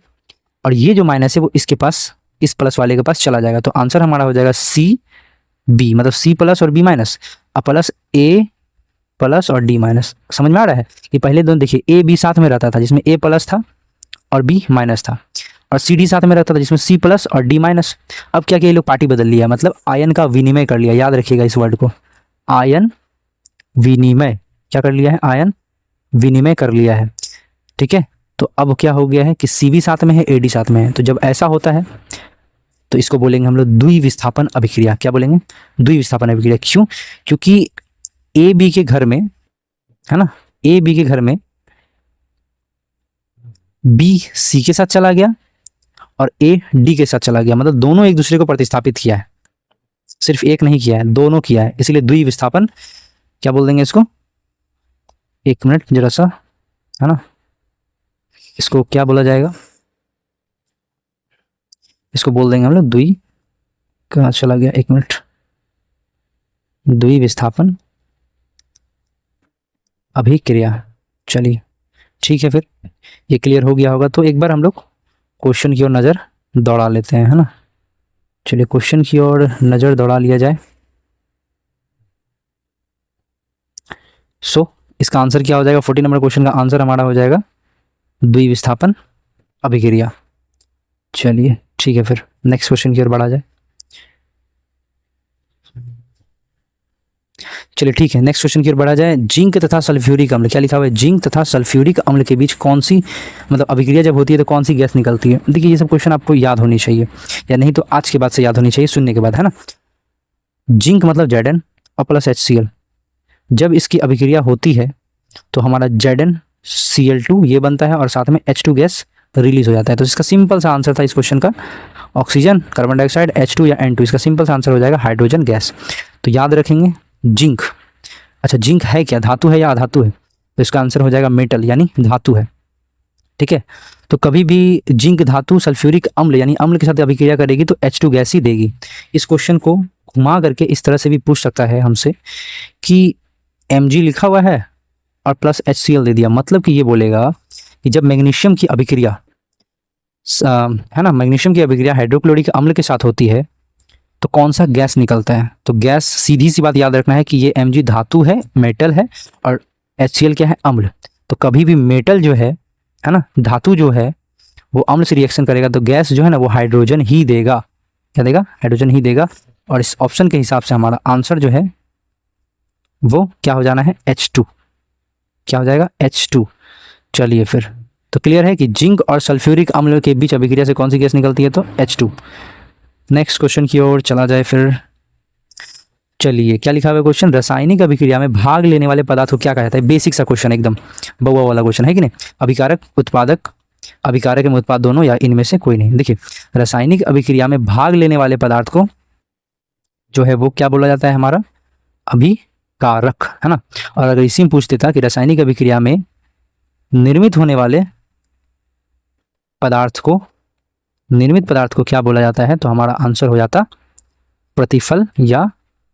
और ये जो माइनस है वो इसके पास, इस प्लस वाले के पास चला जाएगा। तो आंसर हमारा हो जाएगा CB, मतलब C प्लस और B माइनस, और प्लस A प्लस और D माइनस। समझ में आ रहा है कि पहले दोनों देखिए A B साथ में रहता था जिसमें A प्लस था और B माइनस था, और C D साथ में रहता था जिसमें C प्लस और D माइनस। अब क्या किया, ये लोग पार्टी बदल लिया, मतलब आयन का विनिमय कर लिया। याद रखिएगा इस वर्ड को, आयन विनिमय। क्या कर लिया है, आयन विनिमय कर लिया है, ठीक है। तो अब क्या हो गया है कि सी भी साथ में है, ए डी साथ में है। तो जब ऐसा होता है तो इसको बोलेंगे हम लोग द्विविस्थापन अभिक्रिया। क्या बोलेंगे? द्विविस्थापन अभिक्रिया। क्यों? क्योंकि ए बी के घर में, है ना, ए बी के घर में बी सी के साथ चला गया और ए डी के साथ चला गया, मतलब दोनों एक दूसरे को प्रतिस्थापित किया है, सिर्फ एक नहीं किया है, दोनों किया है, इसीलिए द्विविस्थापन। क्या बोल देंगे इसको? एक मिनट जरा सा, है ना, इसको क्या बोला जाएगा? इसको बोल देंगे हम लोग द्वि, कहाँ चला गया, एक मिनट, द्विविस्थापन अभिक्रिया। चलिए ठीक है, फिर ये क्लियर हो गया होगा। तो एक बार हम लोग क्वेश्चन की ओर नज़र दौड़ा लेते हैं, है ना। चलिए क्वेश्चन की ओर नज़र दौड़ा लिया जाए। सो इसका आंसर क्या हो जाएगा? 40 नंबर क्वेश्चन का आंसर हमारा हो जाएगा द्विविस्थापन अभिक्रिया। चलिए ठीक है, फिर नेक्स्ट क्वेश्चन की ओर बढ़ा जाए। चलिए ठीक है, नेक्स्ट क्वेश्चन की ओर बढ़ा जाए। जिंक तथा सल्फ्यूरिक अम्ल, क्या लिखा हुआ है? जिंक तथा सल्फ्यूरिक अम्ल के बीच कौन सी, मतलब अभिक्रिया जब होती है तो कौन सी गैस निकलती है? देखिए ये सब क्वेश्चन आपको याद होनी चाहिए, या नहीं तो आज के बाद से याद होनी चाहिए, सुनने के बाद, है ना। जिंक मतलब Zn और प्लस HCl, जब इसकी अभिक्रिया होती है तो हमारा ZnCl2 ये बनता है और साथ में H2 गैस रिलीज हो जाता है। तो इसका सिंपल सा आंसर था इस क्वेश्चन का, ऑक्सीजन, कार्बन डाइऑक्साइड, H2 या N2। इसका सिंपल सा आंसर हो जाएगा हाइड्रोजन गैस। तो याद रखेंगे जिंक। अच्छा, जिंक है क्या? धातु है या अधातु है? तो इसका आंसर हो जाएगा मेटल, यानी धातु है, ठीक है। तो कभी भी जिंक धातु सल्फ्यूरिक अम्ल यानी अम्ल के साथ अभिक्रिया करेगी तो H2 गैस ही देगी। इस क्वेश्चन को घुमा करके इस तरह से भी पूछ सकता है हमसे कि Mg लिखा हुआ है और प्लस HCl दे दिया, मतलब कि ये बोलेगा कि जब मैग्नीशियम की अभिक्रिया, है ना, मैग्नीशियम की अभिक्रिया हाइड्रोक्लोरिक अम्ल के साथ होती है तो कौन सा गैस निकलता है? तो गैस, सीधी सी बात याद रखना है कि ये Mg धातु है, मेटल है, और HCl क्या है? अम्ल। तो कभी भी मेटल जो है ना, धातु जो है वो अम्ल से रिएक्शन करेगा तो गैस जो है ना वो हाइड्रोजन ही देगा। क्या देगा? हाइड्रोजन ही देगा। और इस ऑप्शन के हिसाब से हमारा आंसर जो है वो क्या हो जाना है? H2। क्या हो जाएगा? H2। चलिए फिर, तो क्लियर है कि जिंक और सल्फ्यूरिक अम्ल के बीच अभिक्रिया से कौन सी गैस निकलती है? तो H2। नेक्स्ट क्वेश्चन की ओर चला जाए फिर। चलिए क्या लिखा हुआ है क्वेश्चन? रासायनिक अभिक्रिया में भाग लेने वाले पदार्थ को क्या कहा जाता है? बेसिक सा क्वेश्चन, एकदम बउआ वाला क्वेश्चन है कि नहीं। अभिकारक, उत्पादक, अभिकारक एवं उत्पाद दोनों, या इनमें से कोई नहीं। देखिए रासायनिक अभिक्रिया में भाग लेने वाले पदार्थ को जो है वो क्या बोला जाता है? हमारा अभिकारक, है ना। और अगर इसी में पूछ देता कि रासायनिक अभिक्रिया में निर्मित होने वाले पदार्थ को, निर्मित पदार्थ को क्या बोला जाता है, तो हमारा आंसर हो जाता प्रतिफल या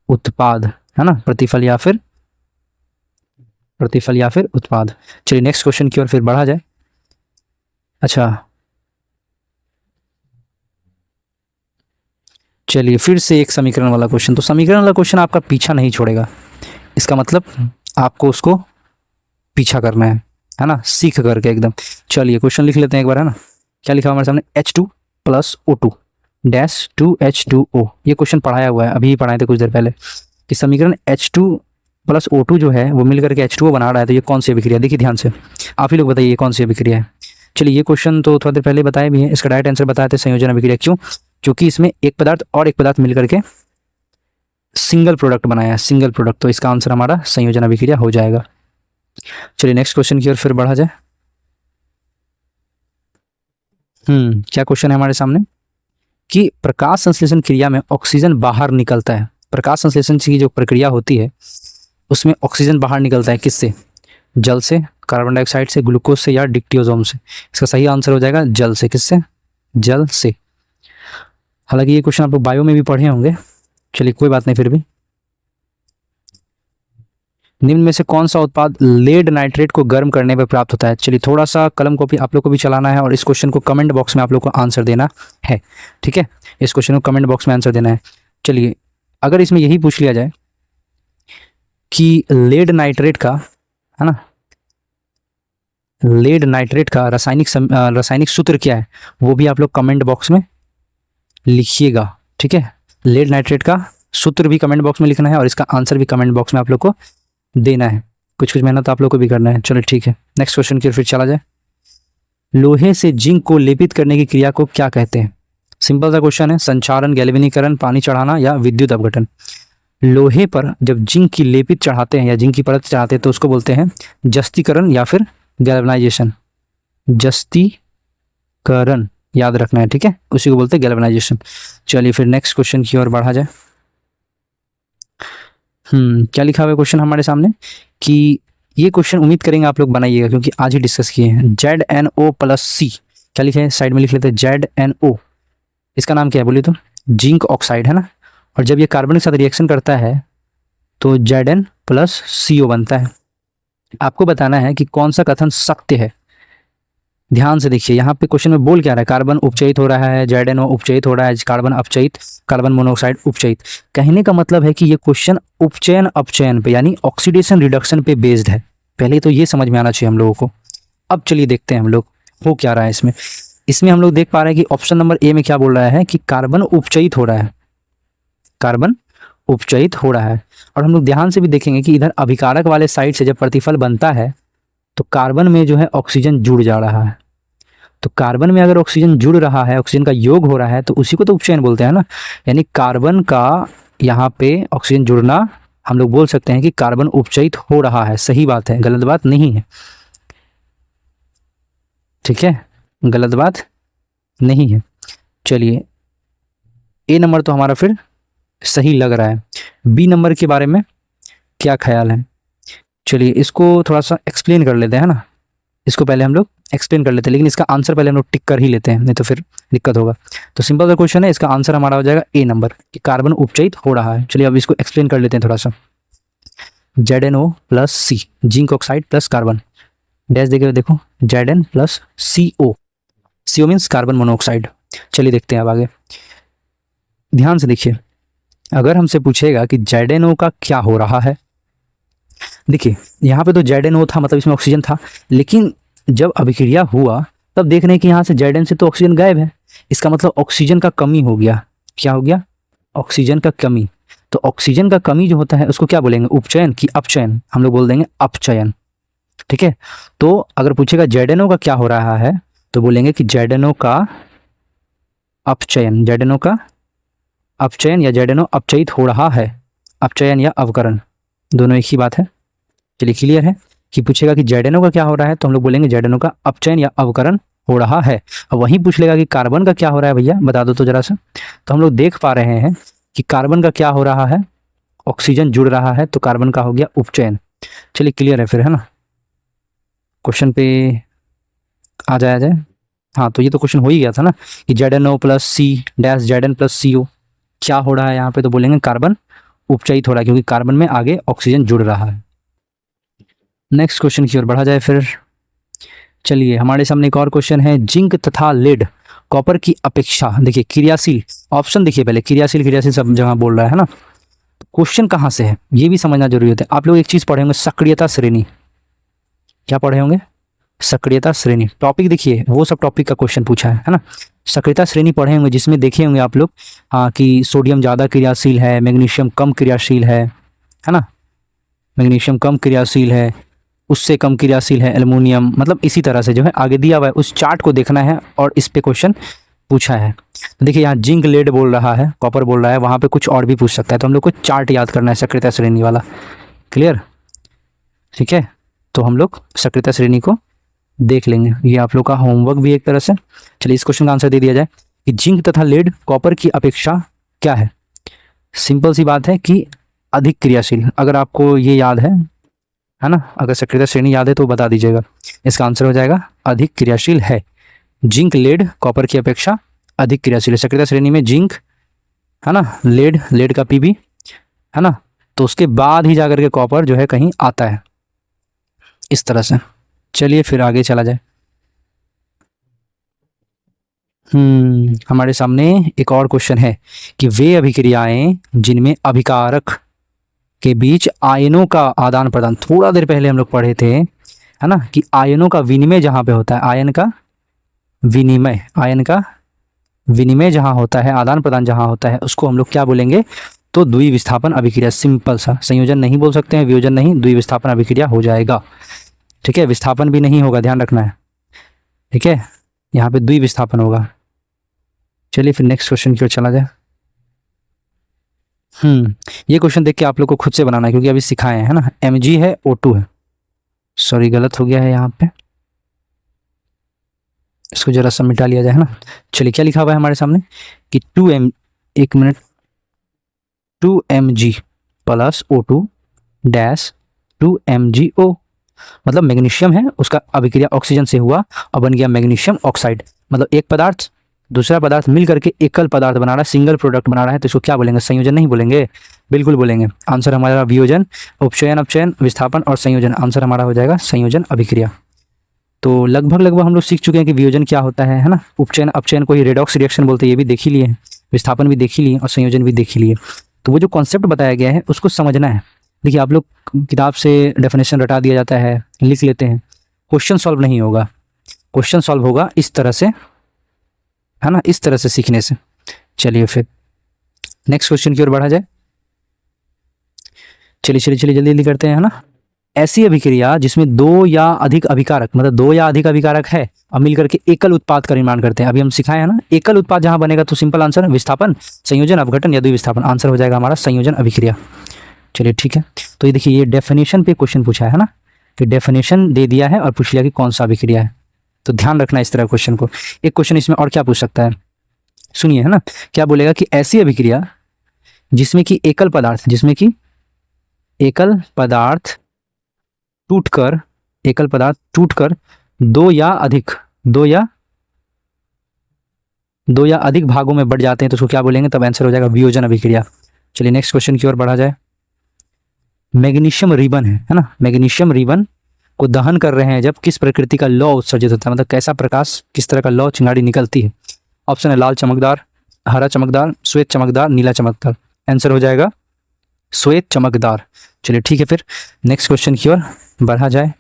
उत्पाद, है ना। प्रतिफल या फिर उत्पाद। चलिए नेक्स्ट क्वेश्चन की ओर फिर बढ़ा जाए। अच्छा चलिए फिर से एक समीकरण वाला क्वेश्चन। तो समीकरण वाला क्वेश्चन आपका पीछा नहीं छोड़ेगा, इसका मतलब आपको उसको पीछा करना है ना, सीख करके एकदम। चलिए क्वेश्चन लिख लेते हैं एक बार, है ना। क्या लिखा हमारे सामने? H2 plus O2 dash 2H2O। ये क्वेश्चन पढ़ाया हुआ है, अभी पढ़ाए थे कुछ देर पहले, कि समीकरण H2 प्लस O2 जो है वो मिल करके H2O बना रहा है। तो ये कौन सी अभिक्रिया? देखिए ध्यान से, आप ही लोग बताइए ये कौन सी अभिक्रिया है। चलिए ये क्वेश्चन तो थोड़ा देर पहले बताए भी हैं, इसका डायरेक्ट आंसर बताए थे संयोजन अभिक्रिया। क्यों? क्योंकि इसमें एक पदार्थ और एक पदार्थ मिल करके सिंगल प्रोडक्ट बनाया है, सिंगल प्रोडक्ट। तो इसका आंसर हमारा संयोजन अभिक्रिया हो जाएगा। चलिए नेक्स्ट क्वेश्चन की ओर फिर बढ़ा जाए। क्या क्वेश्चन है हमारे सामने कि प्रकाश संश्लेषण क्रिया में ऑक्सीजन बाहर निकलता है। प्रकाश संश्लेषण की जो प्रक्रिया होती है उसमें ऑक्सीजन बाहर निकलता है किससे? जल से, कार्बन डाइऑक्साइड से, ग्लूकोज से, या डिक्टियोजोम से। इसका सही आंसर हो जाएगा जल से। किससे? जल से। हालांकि ये क्वेश्चन आप लोग बायो में भी पढ़े होंगे, चलिए कोई बात नहीं। फिर भी निम्न में से कौन सा उत्पाद लेड नाइट्रेट को गर्म करने पर प्राप्त होता है? चलिए थोड़ा सा कलम कॉपी आप लोग को भी चलाना है और इस क्वेश्चन को कमेंट बॉक्स में आप लोग को आंसर देना है, ठीक है। इस क्वेश्चन को कमेंट बॉक्स में आंसर देना है। चलिए अगर इसमें यही पूछ लिया जाए कि लेड नाइट्रेट का, है ना, लेड नाइट्रेट का रासायनिक सूत्र क्या है, वो भी आप लोग कमेंट बॉक्स में लिखिएगा, ठीक है। लेड नाइट्रेट का सूत्र भी कमेंट बॉक्स में लिखना है और इसका आंसर भी कमेंट बॉक्स में आप लोग को देना है। कुछ कुछ मेहनत आप लोग को भी करना है। चलो ठीक है, नेक्स्ट क्वेश्चन की ओर फिर चला जाए। लोहे से जिंक को लेपित करने की क्रिया को क्या कहते हैं? सिंपल सा क्वेश्चन है, संचारण, गैल्वेनीकरण, पानी चढ़ाना या विद्युत अपघटन। लोहे पर जब जिंक की लेपित चढ़ाते हैं या जिंक की परत चढ़ाते हैं तो उसको बोलते हैं जस्तीकरण या फिर गैल्वेनाइजेशन। जस्तीकरण याद रखना है, ठीक है, उसी को बोलते हैं गैल्वेनाइजेशन। चलिए फिर नेक्स्ट क्वेश्चन की ओर बढ़ा जाए। क्या लिखा हुआ है क्वेश्चन हमारे सामने कि ये क्वेश्चन उम्मीद करेंगे आप लोग बनाइएगा क्योंकि आज ही डिस्कस किए हैं। ZnO+C, क्या लिखे हैं साइड में लिख लेते हैं, ZnO। इसका नाम क्या है बोलिए तो? जिंक ऑक्साइड है ना। और जब ये कार्बन के साथ रिएक्शन करता है तो Zn+CO बनता है। आपको बताना है कि कौन सा कथन सत्य है। ध्यान से देखिए, यहाँ पे क्वेश्चन में बोल क्या रहा है, कार्बन उपचयित हो रहा है, ZnO उपचयित हो रहा है, कार्बन अपचयित, कार्बन मोनोऑक्साइड उपचयित। कहने का मतलब है कि ये क्वेश्चन उपचयन अपचयन पे यानी ऑक्सीडेशन रिडक्शन पे बेस्ड है। पहले तो ये समझ में आना चाहिए हम लोगों को। अब चलिए देखते हैं हम लोग हो क्या रहा है इसमें। इसमें हम लोग देख पा रहे हैं कि ऑप्शन नंबर ए में क्या बोल रहा है कि कार्बन उपचयित हो रहा है, कार्बन उपचयित हो रहा है। और हम लोग ध्यान से भी देखेंगे कि इधर अभिकारक वाले साइड से जब प्रतिफल बनता है तो कार्बन में जो है ऑक्सीजन जुड़ जा रहा है। तो कार्बन में अगर ऑक्सीजन जुड़ रहा है, ऑक्सीजन का योग हो रहा है, तो उसी को तो उपचयन बोलते हैं ना। यानी कार्बन का यहाँ पे ऑक्सीजन जुड़ना, हम लोग बोल सकते हैं कि कार्बन उपचयित हो रहा है। सही बात है, गलत बात नहीं है, ठीक है, गलत बात नहीं है। चलिए ए नंबर तो हमारा फिर सही लग रहा है। बी नंबर के बारे में क्या ख्याल है? चलिए इसको थोड़ा सा एक्सप्लेन कर लेते हैं ना। इसको पहले हम लोग एक्सप्लेन कर लेते हैं, लेकिन इसका आंसर पहले हम लोग टिक कर ही लेते हैं, नहीं तो फिर दिक्कत होगा। तो सिंपल सा क्वेश्चन है, इसका आंसर हमारा हो जाएगा ए नंबर कि कार्बन उपचयित हो रहा है। चलिए अब इसको एक्सप्लेन कर लेते हैं थोड़ा सा। ZnO+C, zinc oxide plus carbon, dash देखे देखो, Zn+CO, CO means carbon monoxide. चलिए देखते हैं अब आगे, ध्यान से देखिए। अगर हमसे पूछेगा कि ZnO का क्या हो रहा है, देखिए यहाँ पे तो ZnO था, मतलब इसमें ऑक्सीजन था, लेकिन जब अभिक्रिया हुआ तब देख रहे हैं कि यहाँ से Zn से तो ऑक्सीजन गायब है। इसका मतलब ऑक्सीजन का कमी हो गया। क्या हो गया? ऑक्सीजन का कमी। तो ऑक्सीजन का कमी जो होता है उसको क्या बोलेंगे, उपचयन कि अपचयन? हम लोग बोल देंगे अपचयन, ठीक है। तो अगर पूछेगा ZnO का क्या हो रहा है तो बोलेंगे कि ZnO का अपचयन, ZnO का अपचयन या ZnO अपचयित हो रहा है। अपचयन या अवकरण दोनों एक ही बात है। चलिए क्लियर है कि पूछेगा कि ZnO का क्या हो रहा है तो हम लोग बोलेंगे ZnO का अपचयन या अवकरण हो रहा है। और वहीं पूछ लेगा कि कार्बन का क्या हो रहा है, भैया बता दो तो जरा सा। तो हम लोग देख पा रहे हैं कि कार्बन का क्या हो रहा है, ऑक्सीजन जुड़ रहा है, तो कार्बन का हो गया उपचयन। चलिए क्लियर है फिर, है ना। क्वेश्चन पे आ जाए। हाँ तो ये तो क्वेश्चन हो ही गया था ना कि ZnO+C डैश Zn+CO क्या हो रहा है यहाँ पे, तो बोलेंगे कार्बन उपचयित हो रहा है क्योंकि कार्बन में आगे ऑक्सीजन जुड़ रहा है। नेक्स्ट क्वेश्चन की ओर बढ़ा जाए फिर। चलिए हमारे सामने एक और क्वेश्चन है, जिंक तथा लेड कॉपर की अपेक्षा, देखिए क्रियाशील, ऑप्शन देखिए पहले, क्रियाशील सब जगह बोल रहा है ना। क्वेश्चन कहाँ से है ये भी समझना जरूरी होता है। आप लोग एक चीज पढ़े होंगे, सक्रियता श्रेणी। क्या पढ़े होंगे? सक्रियता श्रेणी। टॉपिक देखिए वो सब टॉपिक का क्वेश्चन पूछा है ना। सक्रियता श्रेणी पढ़े होंगे जिसमें देखे होंगे आप लोग कि सोडियम ज़्यादा क्रियाशील है, मैग्नीशियम कम क्रियाशील है ना, मैग्नीशियम कम क्रियाशील है, उससे कम क्रियाशील है एल्युमिनियम, मतलब इसी तरह से जो है आगे दिया हुआ है, उस चार्ट को देखना है और इस पे क्वेश्चन पूछा है। तो देखिए यहाँ जिंक लेड बोल रहा है, कॉपर बोल रहा है, वहाँ पे कुछ और भी पूछ सकता है, तो हम लोग को चार्ट याद करना है सक्रियता श्रेणी वाला। क्लियर, ठीक है। तो हम लोग सक्रियता श्रेणी को देख लेंगे, ये आप लोग का होमवर्क भी एक तरह से। चलिए इस क्वेश्चन का आंसर दे दिया जाए कि जिंक तथा लेड कॉपर की अपेक्षा क्या है। सिंपल सी बात है कि अधिक क्रियाशील। अगर आपको ये याद है ना, अगर सक्रियता श्रेणी याद है तो बता दीजिएगा। इसका आंसर हो जाएगा अधिक क्रियाशील है। जिंक लेड कॉपर की अपेक्षा अधिक क्रियाशील है। सक्रियता श्रेणी में जिंक है ना, लेड का पीबी है ना, तो उसके बाद ही जाकर के कॉपर जो है कहीं आता है, इस तरह से। चलिए फिर आगे चला जाए। हमारे सामने एक और क्वेश्चन है कि वे अभिक्रियाएं जिनमें अभिकारक के बीच आयनों का आदान प्रदान, थोड़ा देर पहले हम लोग पढ़े थे है ना, कि आयनों का विनिमय जहाँ पे होता है, आयन का विनिमय जहाँ होता है, आदान प्रदान जहाँ होता है, उसको हम लोग क्या बोलेंगे, तो द्विविस्थापन अभिक्रिया, सिंपल सा, संयोजन नहीं बोल सकते हैं, वियोजन नहीं, द्विविस्थापन अभिक्रिया हो जाएगा। ठीक है, विस्थापन भी नहीं होगा, ध्यान रखना है। ठीक है, यहाँ पे द्विविस्थापन होगा। चलिए फिर नेक्स्ट क्वेश्चन की ओर चला जाए। ये क्वेश्चन देख के आप लोग को खुद से बनाना है, क्योंकि अभी सिखाए हैं ना। Mg है, O2 है, सॉरी गलत हो गया है यहाँ पे, इसको जरा सा मिटा लिया जाए, है ना। चलिए क्या लिखा हुआ है हमारे सामने कि 2mg plus O2 dash 2mgO, मतलब मैग्नीशियम है, उसका अभिक्रिया ऑक्सीजन से हुआ और बन गया मैग्नीशियम ऑक्साइड। मतलब एक पदार्थ दूसरा पदार्थ मिल करके एकल पदार्थ बना रहा है, सिंगल प्रोडक्ट बना रहा है, तो इसको क्या बोलेंगे? संयोजन नहीं बोलेंगे? बिल्कुल बोलेंगे। आंसर हमारा वियोजन, उपचयन, अपचयन, विस्थापन और संयोजन। आंसर हमारा हो जाएगा संयोजन अभिक्रिया। तो लगभग हम लोग सीख चुके हैं कि वियोजन क्या होता है ना। उपचयन अपचयन को ही रेडॉक्स रिएक्शन बोलते हैं, ये भी देख ही लिए हैं, विस्थापन भी देख ही लिए और संयोजन भी देख ही लिए। तो वो जो कॉन्सेप्ट बताया गया है उसको समझना है। देखिए आप लोग किताब से डेफिनेशन रटा दिया जाता है, लिख लेते हैं, क्वेश्चन सॉल्व नहीं होगा। क्वेश्चन सॉल्व होगा इस तरह से, है ना, इस तरह से सीखने से। चलिए फिर नेक्स्ट क्वेश्चन की ओर बढ़ा जाए। चलिए जल्दी जल्दी करते हैं, है ना। ऐसी अभिक्रिया जिसमें दो या अधिक अभिकारक, मतलब दो या अधिक अभिकारक है और मिलकर के एकल उत्पाद का निर्माण करते हैं। अभी हम सिखाए हैं ना, एकल उत्पाद जहां बनेगा तो सिंपल आंसर विस्थापन, संयोजन, अपघटन या द्विविस्थापन। आंसर हो जाएगा हमारा संयोजन अभिक्रिया। चलिए ठीक है, तो ये देखिए ये डेफिनेशन पे क्वेश्चन पूछा है ना, कि डेफिनेशन दे दिया है और पूछ लिया कि कौन सा अभिक्रिया है। तो ध्यान रखना इस तरह क्वेश्चन को। एक क्वेश्चन इसमें और क्या पूछ सकता है, सुनिए, है ना। क्या बोलेगा कि ऐसी अभिक्रिया जिसमें कि एकल पदार्थ टूटकर दो या अधिक भागों में बढ़ जाते हैं, तो उसको क्या बोलेंगे? तब आंसर हो जाएगा वियोजन अभिक्रिया। चलिए नेक्स्ट क्वेश्चन की ओर बढ़ा जाए। मैग्नीशियम रिबन है ना, मैग्नीशियम रिबन को दहन कर रहे हैं जब किस प्रकृति का लौ उत्सर्जित होता है, मतलब कैसा प्रकाश, किस तरह का लौ चिंगारी निकलती है। ऑप्शन है लाल चमकदार, हरा चमकदार, श्वेत चमकदार, नीला चमकदार। आंसर हो जाएगा श्वेत चमकदार। चलिए ठीक है, फिर नेक्स्ट क्वेश्चन की ओर बढ़ा जाए।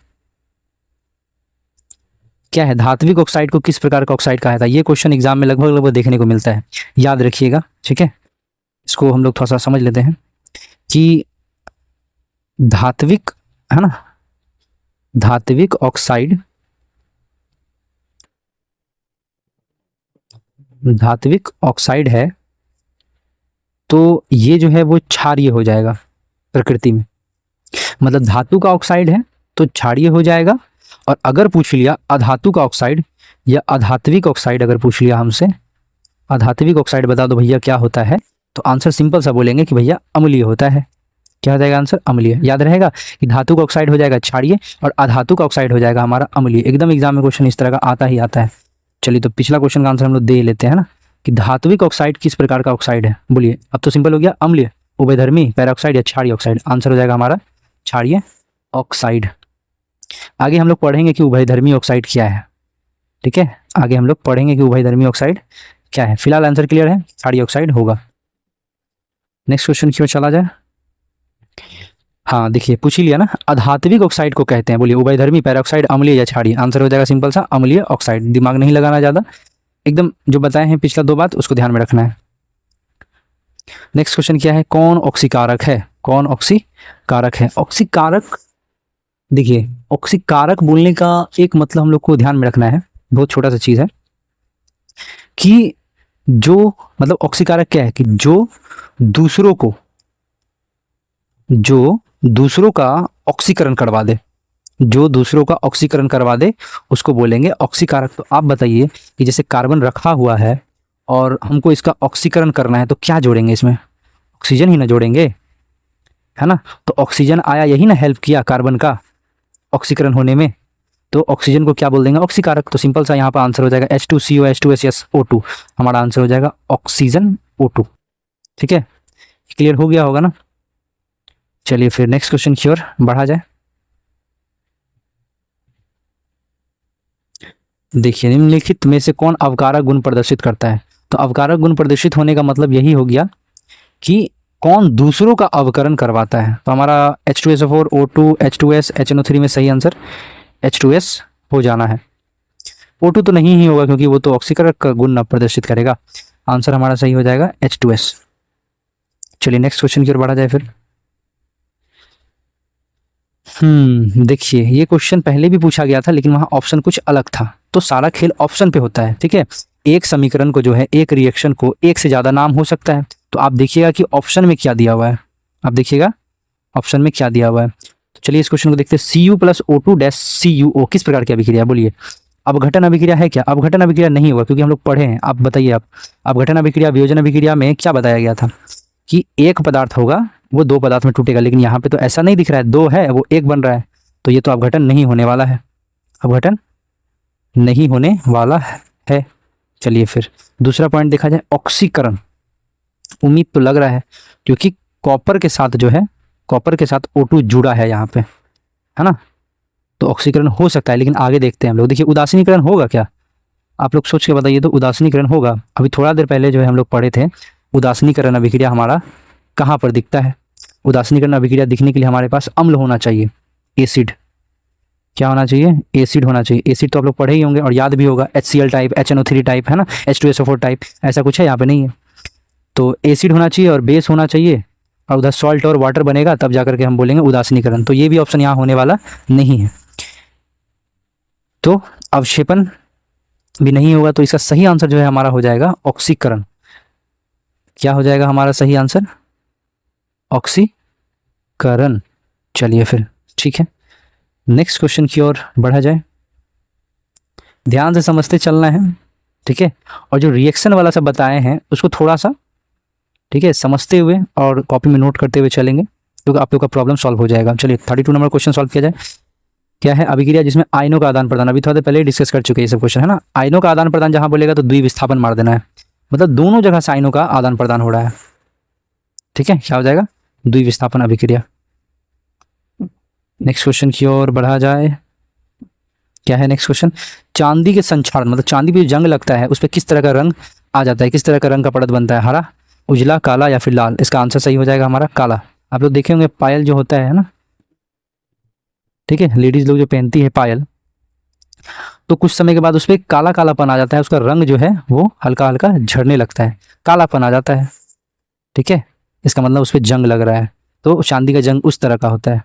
क्या है? धात्विक ऑक्साइड को किस प्रकार का ऑक्साइड कहा जाता है? ये क्वेश्चन एग्जाम में लगभग देखने को मिलता है, याद रखिएगा। ठीक है, इसको हम लोग थोड़ा सा समझ लेते हैं कि धात्विक, है ना, धात्विक ऑक्साइड है तो ये जो है वो क्षारीय हो जाएगा प्रकृति में। मतलब धातु का ऑक्साइड है तो क्षारीय हो जाएगा। और अगर पूछ लिया अधातु का ऑक्साइड या अधात्विक ऑक्साइड, अगर पूछ लिया हमसे अधात्विक ऑक्साइड बता दो भैया क्या होता है, तो आंसर सिंपल सा बोलेंगे कि भैया अम्लीय होता है। क्या हो जाएगा आंसर? अम्लीय। याद रहेगा कि धातु का ऑक्साइड हो जाएगा क्षारीय और अधातु का ऑक्साइड हो जाएगा हमारा अम्लीय। एकदम एग्जाम में क्वेश्चन इस तरह का आता ही आता है। चलिए तो पिछला क्वेश्चन का आंसर हम लोग दे लेते हैं ना, कि धात्विक ऑक्साइड किस प्रकार का ऑक्साइड है? बोलिए, अब तो सिंपल हो गया, अम्लीय, उभयधर्मी, पैराऑक्साइड या क्षारीय ऑक्साइड। आंसर हो जाएगा हमारा क्षारीय ऑक्साइड। आगे हम लोग पढ़ेंगे कि उभयधर्मी ऑक्साइड क्या है। ठीक है, आगे हम लोग पढ़ेंगे कि उभयधर्मी ऑक्साइड क्या है। फिलहाल आंसर क्लियर है, क्षारीय ऑक्साइड होगा। नेक्स्ट क्वेश्चन की ओर चला जाए। हाँ देखिए, पूछ ही लिया ना, अधात्विक ऑक्साइड को कहते हैं, बोलिए उभयधर्मी, पैराऑक्साइड, अम्लीय या क्षारीय। आंसर हो जाएगा सिंपल सा अम्लीय ऑक्साइड। दिमाग नहीं लगाना ज़्यादा, एकदम जो बताए हैं पिछला दो बात उसको ध्यान में रखना है। नेक्स्ट क्वेश्चन क्या है? कौन ऑक्सीकारक है? कौन ऑक्सीकारक है? ऑक्सीकारक, देखिए ऑक्सीकारक बोलने का एक मतलब हम लोग को ध्यान में रखना है, बहुत छोटा सा चीज़ है कि जो, मतलब ऑक्सीकारक क्या है कि जो दूसरों का ऑक्सीकरण करवा दे, जो दूसरों का ऑक्सीकरण करवा दे उसको बोलेंगे ऑक्सीकारक। तो आप बताइए कि जैसे कार्बन रखा हुआ है और हमको इसका ऑक्सीकरण करना है तो क्या जोड़ेंगे इसमें? ऑक्सीजन ही ना जोड़ेंगे, है ना। तो ऑक्सीजन आया, यही ना हेल्प किया कार्बन का ऑक्सीकरण होने में, तो ऑक्सीजन को क्या बोल देंगे? ऑक्सीकारक। तो सिंपल सा यहाँ पर आंसर हो जाएगा H2CO H2S O2। हमारा आंसर हो जाएगा ऑक्सीजन O2। ठीक है, क्लियर हो गया होगा ना। चलिए फिर नेक्स्ट क्वेश्चन की ओर बढ़ा जाए। देखिए, निम्नलिखित में से कौन अवकारक गुण प्रदर्शित करता है? तो अवकारक गुण प्रदर्शित होने का मतलब यही हो गया कि कौन दूसरों का अवकरण करवाता है। तो हमारा H2SO4 O2 H2S HNO3 में सही आंसर H2S हो जाना है। O2 तो नहीं ही होगा क्योंकि वो तो ऑक्सीकारक का गुण न प्रदर्शित करेगा। आंसर हमारा सही हो जाएगा H2S। चलिए नेक्स्ट क्वेश्चन की ओर बढ़ा जाए फिर। देखिए ये क्वेश्चन पहले भी पूछा गया था लेकिन वहाँ ऑप्शन कुछ अलग था, तो सारा खेल ऑप्शन पे होता है। ठीक है, एक समीकरण को जो है, एक रिएक्शन को एक से ज़्यादा नाम हो सकता है। तो आप देखिएगा कि ऑप्शन में क्या दिया हुआ है, आप देखिएगा ऑप्शन में क्या दिया हुआ है। तो चलिए इस क्वेश्चन को देखते हैं। Cu plus O2 dash CuO किस प्रकार की अभिक्रिया, बोलिए। अपघटन अभिक्रिया है क्या? अपघटन अभिक्रिया नहीं होगा क्योंकि हम लोग पढ़े हैं। आप बताइए, आप अपघटन अभिक्रिया वियोजन अभिक्रिया में क्या बताया गया था कि एक पदार्थ होगा वो दो पदार्थ में टूटेगा, लेकिन यहाँ पे तो ऐसा नहीं दिख रहा है, दो है वो एक बन रहा है, तो ये तो अपघटन नहीं होने वाला है, अपघटन नहीं होने वाला है। चलिए फिर दूसरा पॉइंट देखा जाए, ऑक्सीकरण। उम्मीद तो लग रहा है क्योंकि कॉपर के साथ जो है, कॉपर के साथ O2 जुड़ा है यहाँ पे, है ना, तो ऑक्सीकरण हो सकता है, लेकिन आगे देखते हैं हम लोग। देखिए उदासीनीकरण होगा क्या, आप लोग सोच के बताइए। तो उदासीनीकरण होगा, अभी थोड़ा देर पहले जो है हम लोग पढ़े थे, उदासीनीकरण अभिक्रिया हमारा कहाँ पर दिखता है। उदासीनीकरण अभिक्रिया दिखने के लिए हमारे पास अम्ल होना चाहिए, एसिड। क्या होना चाहिए? एसिड होना चाहिए। एसिड तो आप लोग पढ़े ही होंगे और याद भी होगा, HCl टाइप, HNO3 टाइप, है ना, H2SO4 टाइप, ऐसा कुछ है यहाँ पे नहीं है। तो एसिड होना चाहिए और बेस होना चाहिए, और उधर सॉल्ट और वाटर बनेगा, तब जाकर के हम बोलेंगे उदासीनीकरण। तो ये भी ऑप्शन यहाँ होने वाला नहीं है। तो अवक्षेपण भी नहीं होगा, तो इसका सही आंसर जो है हमारा हो जाएगा ऑक्सीकरण। क्या हो जाएगा हमारा सही आंसर? ऑक्सीकरण। चलिए फिर ठीक है, नेक्स्ट क्वेश्चन की ओर बढ़ा जाए। ध्यान से समझते चलना है, ठीक है, और जो रिएक्शन वाला सब बताए हैं उसको थोड़ा सा, ठीक है, समझते हुए और कॉपी में नोट करते हुए चलेंगे तो आप लोग का प्रॉब्लम सॉल्व हो जाएगा। चलिए 32 नंबर क्वेश्चन सॉल्व किया जाए। क्या है? अभिक्रिया जिसमें आयनों का आदान प्रदान, अभी थोड़ा देर पहले ही डिस्कस कर चुके हैं ये सब क्वेश्चन, है ना। आयनों का आदान प्रदान जहां बोलेगा तो द्विविस्थापन मार देना है, मतलब दोनों जगह से आयनों का आदान प्रदान हो रहा है, ठीक है। क्या हो जाएगा? द्विविस्थापन अभिक्रिया। नेक्स्ट क्वेश्चन की ओर बढ़ा जाए। क्या है नेक्स्ट क्वेश्चन? चांदी के संक्षारण, मतलब चांदी पे जंग लगता है उस पर किस तरह का रंग आ जाता है, किस तरह का रंग का परत बनता है, हरा, उजला, काला या फिर लाल। इसका आंसर सही हो जाएगा हमारा काला। आप लोग देखे होंगे पायल जो होता है ना, ठीक है, लेडीज लोग जो पहनती है पायल, तो कुछ समय के बाद उस पर काला कालापन आ जाता है, उसका रंग जो है वो हल्का हल्का झड़ने लगता है, कालापन आ जाता है, ठीक है। इसका मतलब उस पर जंग लग रहा है। तो चांदी का जंग उस तरह का होता है।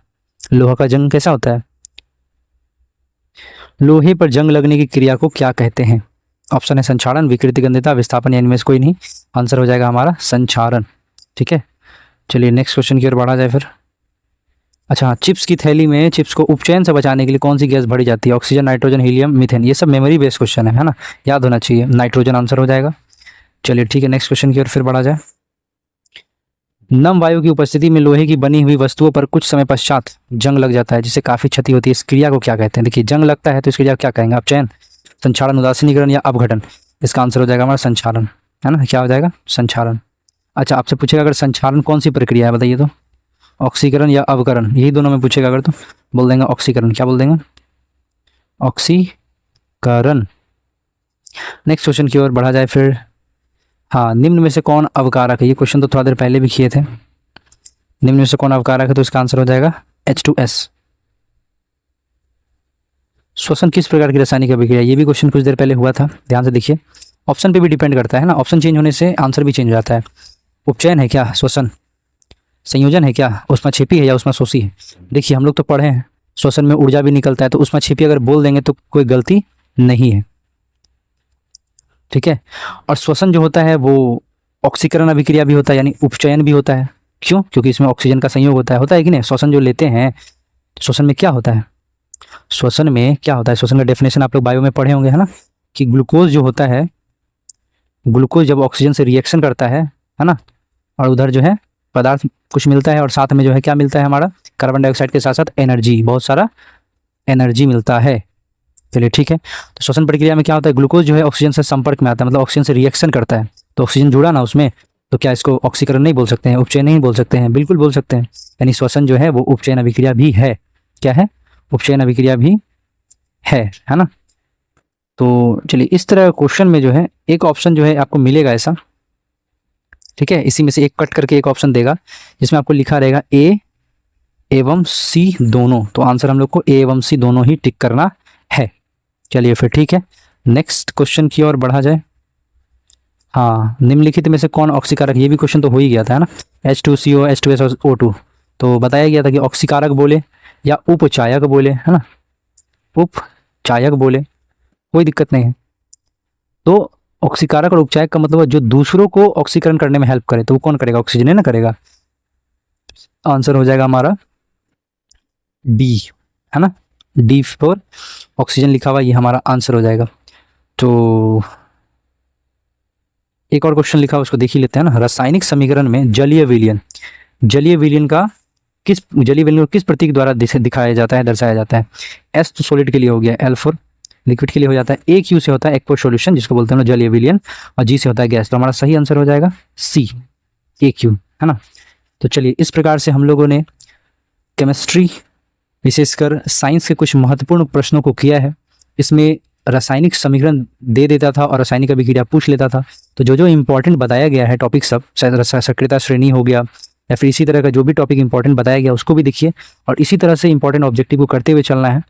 लोहा का जंग कैसा होता है? लोहे पर जंग लगने की क्रिया को क्या कहते हैं? ऑप्शन है संक्षारण, विकृति गंधिता, विस्थापन, या इनमें से कोई नहीं। आंसर हो जाएगा हमारा संक्षारण, ठीक है। चलिए नेक्स्ट क्वेश्चन की ओर बढ़ा जाए फिर। अच्छा, चिप्स की थैली में चिप्स को उपचयन से बचाने के लिए कौन सी गैस भरी जाती है? Oxygen, nitrogen, helium, methane. ये सब मेमोरी बेस्ड क्वेश्चन है ना, याद होना चाहिए। नाइट्रोजन आंसर हो जाएगा। चलिए ठीक है, नेक्स्ट क्वेश्चन की ओर फिर बढ़ा जाए। नम वायु की उपस्थिति में लोहे की बनी हुई वस्तुओं पर कुछ समय पश्चात जंग लग जाता है जिससे काफी क्षति होती है, इस क्रिया को क्या कहते हैं? देखिए जंग लगता है तो इस क्रिया को क्या कहेंगे? अपचयन, संक्षारण, उदासीनीकरण या अपघटन। इसका आंसर हो जाएगा हमारा संक्षारण, है ना। क्या हो जाएगा? संक्षारण। अच्छा, आपसे पूछेगा अगर संक्षारण कौन सी प्रक्रिया है बताइए तो, ऑक्सीकरण या अवकरण, यही दोनों में पूछेगा अगर तो बोल देंगे ऑक्सीकरण। क्या बोल देंगे? ऑक्सीकरण। नेक्स्ट क्वेश्चन की ओर बढ़ा जाए फिर। हाँ, निम्न में से कौन अवकारक है? ये क्वेश्चन तो थोड़ा देर पहले भी किए थे। निम्न में से कौन अवकारक है? तो इसका आंसर हो जाएगा H2S। श्वसन किस प्रकार की रासायनिक अभिक्रिया? ये भी क्वेश्चन कुछ देर पहले हुआ था, ध्यान से देखिए। ऑप्शन पे भी डिपेंड करता है ना, ऑप्शन चेंज होने से आंसर भी चेंज हो जाता है। उपचयन है क्या? श्वसन। संयोजन है क्या? ऊष्माक्षेपी है या ऊष्माशोषी है? देखिए हम लोग तो पढ़े हैं श्वसन में ऊर्जा भी निकलता है, तो ऊष्माक्षेपी अगर बोल देंगे तो कोई गलती नहीं है, ठीक है। और श्वसन जो होता है वो ऑक्सीकरण अभिक्रिया भी होता है, यानी उपचयन भी होता है। क्यों? क्योंकि इसमें ऑक्सीजन का संयोग होता है कि नहीं। श्वसन जो लेते हैं, श्वसन में क्या होता है? श्वसन में क्या होता है? श्वसन का डेफिनेशन आप लोग बायो में पढ़े होंगे, है ना, कि ग्लूकोज जो होता है, ग्लूकोज जब ऑक्सीजन से रिएक्शन करता है ना, और उधर जो है पदार्थ कुछ मिलता है और साथ में जो है क्या मिलता है हमारा? कार्बन डाइऑक्साइड के साथ साथ एनर्जी, बहुत सारा एनर्जी मिलता है। चलिए ठीक है, तो श्वसन प्रक्रिया में क्या होता है? ग्लूकोज जो है ऑक्सीजन से संपर्क में आता है, मतलब ऑक्सीजन से रिएक्शन करता है, तो ऑक्सीजन जुड़ा ना उसमें, तो क्या इसको ऑक्सीकरण नहीं बोल सकते हैं? उपचयन नहीं बोल सकते हैं? बिल्कुल बोल सकते हैं। यानी श्वसन जो है वो उपचयन अभिक्रिया भी है। क्या है? उपचयन अभिक्रिया भी है ना। तो चलिए इस तरह क्वेश्चन में जो है एक ऑप्शन जो है आपको मिलेगा ऐसा, ठीक है, इसी में से एक कट करके एक ऑप्शन देगा जिसमें आपको लिखा रहेगा A एवं C दोनों, तो आंसर हम लोग को A एवं C दोनों ही टिक करना है। चलिए फिर ठीक है, नेक्स्ट क्वेश्चन की ओर बढ़ा जाए। हाँ, निम्नलिखित में से कौन ऑक्सीकारक? ये भी क्वेश्चन तो हो ही गया था, है ना। H2CO, H2S और O2। तो बताया गया था कि ऑक्सीकारक बोले या उपचायक बोले, है ना, उपचायक बोले, कोई दिक्कत नहीं है। तो ऑक्सीकारक और उपचायक का मतलब है जो दूसरों को ऑक्सीकरण करने में हेल्प करे, तो वो कौन करेगा? ऑक्सीजन है ना करेगा। आंसर हो जाएगा हमारा डी, है ना, डी फॉर ऑक्सीजन लिखा हुआ, ये हमारा आंसर हो जाएगा। तो एक और क्वेश्चन लिखा हुआ, उसको देख ही लेते हैं ना। रासायनिक समीकरण में जलीय विलयन, जलीय विलयन को किस प्रतीक द्वारा दिखाया जाता है, दर्शाया जाता है? एस तो सॉलिड के लिए हो गया, एल फॉर लिक्विड के लिए हो जाता है, ए क्यू से होता है एक्वस सॉल्यूशन जिसको बोलते हैं जलीय विलयन, और जी से होता है गैस। तो हमारा सही आंसर हो जाएगा सी, ए क्यू, है ना। तो चलिए, इस प्रकार से हम लोगों ने केमिस्ट्री विशेषकर साइंस के कुछ महत्वपूर्ण प्रश्नों को किया है। इसमें रासायनिक समीकरण दे देता था और रासायनिक अभिक्रिया पूछ लेता था। तो जो जो इंपॉर्टेंट बताया गया है टॉपिक सब, शायद सक्रियता श्रेणी हो गया या फिर इसी तरह का जो भी टॉपिक इंपॉर्टेंट बताया गया उसको भी देखिए, और इसी तरह से इंपॉर्टेंट ऑब्जेक्टिव को करते हुए चलना है।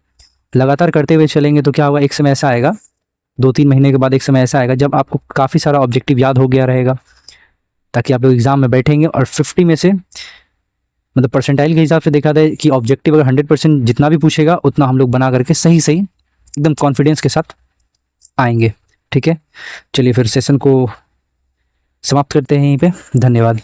लगातार करते हुए चलेंगे तो क्या होगा, एक समय ऐसा आएगा, 2-3 महीने के बाद एक समय ऐसा आएगा जब आपको काफ़ी सारा ऑब्जेक्टिव याद हो गया रहेगा, ताकि आप लोग एग्जाम में बैठेंगे और 50 में से, मतलब परसेंटाइल के हिसाब से देखा जाए कि ऑब्जेक्टिव अगर 100% जितना भी पूछेगा उतना हम लोग बना करके सही सही एकदम कॉन्फिडेंस के साथ आएंगे। ठीक है, चलिए फिर सेशन को समाप्त करते हैं यहीं पे। धन्यवाद।